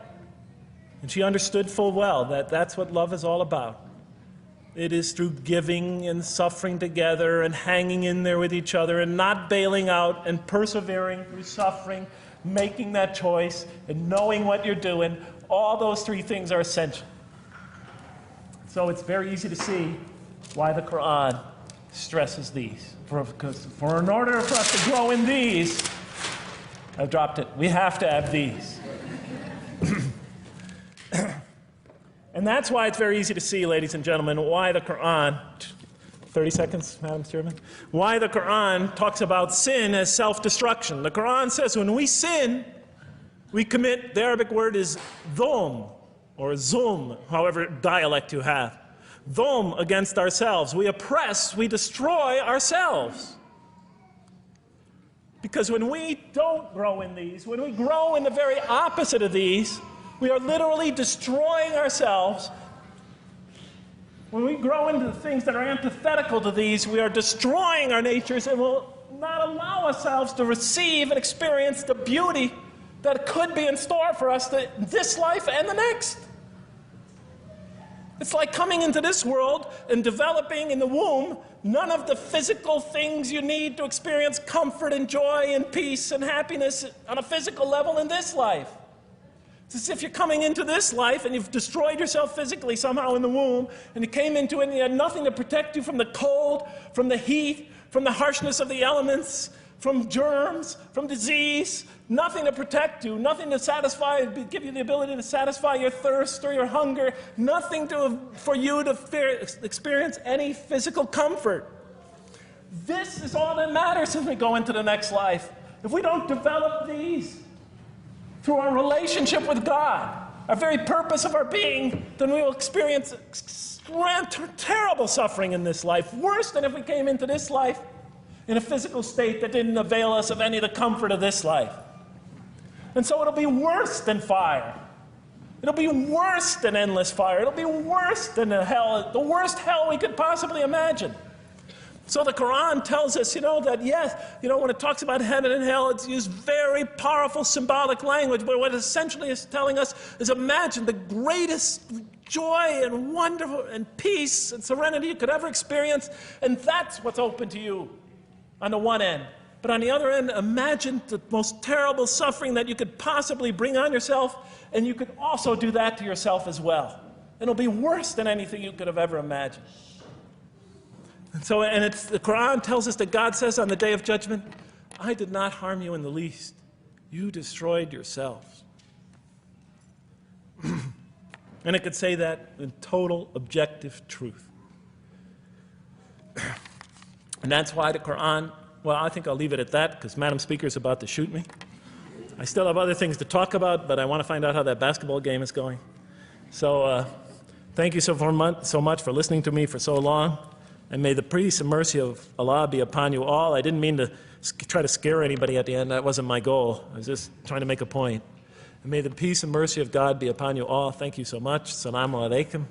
And she understood full well that that's what love is all about. It is through giving and suffering together and hanging in there with each other and not bailing out and persevering through suffering, making that choice and knowing what you're doing. All those three things are essential. So it's very easy to see why the Quran stresses these. Because in order for us to grow in these, I've dropped it, we have to have these. And that's why it's very easy to see, ladies and gentlemen, why the Quran, 30 seconds, Madam Chairman, why the Quran talks about sin as self-destruction. The Quran says when we sin, we commit, the Arabic word is dhulm, or zulm, however dialect you have. Dhulm against ourselves. We oppress, we destroy ourselves. Because when we don't grow in these, when we grow in the very opposite of these, we are literally destroying ourselves. When we grow into the things that are antithetical to these, we are destroying our natures and will not allow ourselves to receive and experience the beauty that could be in store for us this life and the next. It's like coming into this world and developing in the womb none of the physical things you need to experience comfort and joy and peace and happiness on a physical level in this life. It's as if you're coming into this life and you've destroyed yourself physically somehow in the womb, and you came into it and you had nothing to protect you from the cold, from the heat, from the harshness of the elements, from germs, from disease, nothing to protect you, nothing to satisfy, give you the ability to satisfy your thirst or your hunger, nothing for you to experience any physical comfort. This is all that matters as we go into the next life. If we don't develop these through our relationship with God, our very purpose of our being, then we will experience terrible suffering in this life, worse than if we came into this life in a physical state that didn't avail us of any of the comfort of this life. And so it'll be worse than fire. It'll be worse than endless fire. It'll be worse than the worst hell we could possibly imagine. So the Quran tells us, that yes, when it talks about heaven and hell, it's used very powerful symbolic language, but what it essentially is telling us is imagine the greatest joy and wonder and peace and serenity you could ever experience, and that's what's open to you on the one end. But on the other end, imagine the most terrible suffering that you could possibly bring on yourself, and you could also do that to yourself as well. It'll be worse than anything you could have ever imagined. And it's, the Quran tells us that God says on the Day of Judgment, I did not harm you in the least. You destroyed yourselves. And it could say that in total objective truth. And that's why the Quran, well, I think I'll leave it at that because Madam Speaker is about to shoot me. I still have other things to talk about, but I want to find out how that basketball game is going. So thank you so much for listening to me for so long. And may the peace and mercy of Allah be upon you all. I didn't mean to try to scare anybody at the end. That wasn't my goal. I was just trying to make a point. And may the peace and mercy of God be upon you all. Thank you so much. Assalamu alaikum.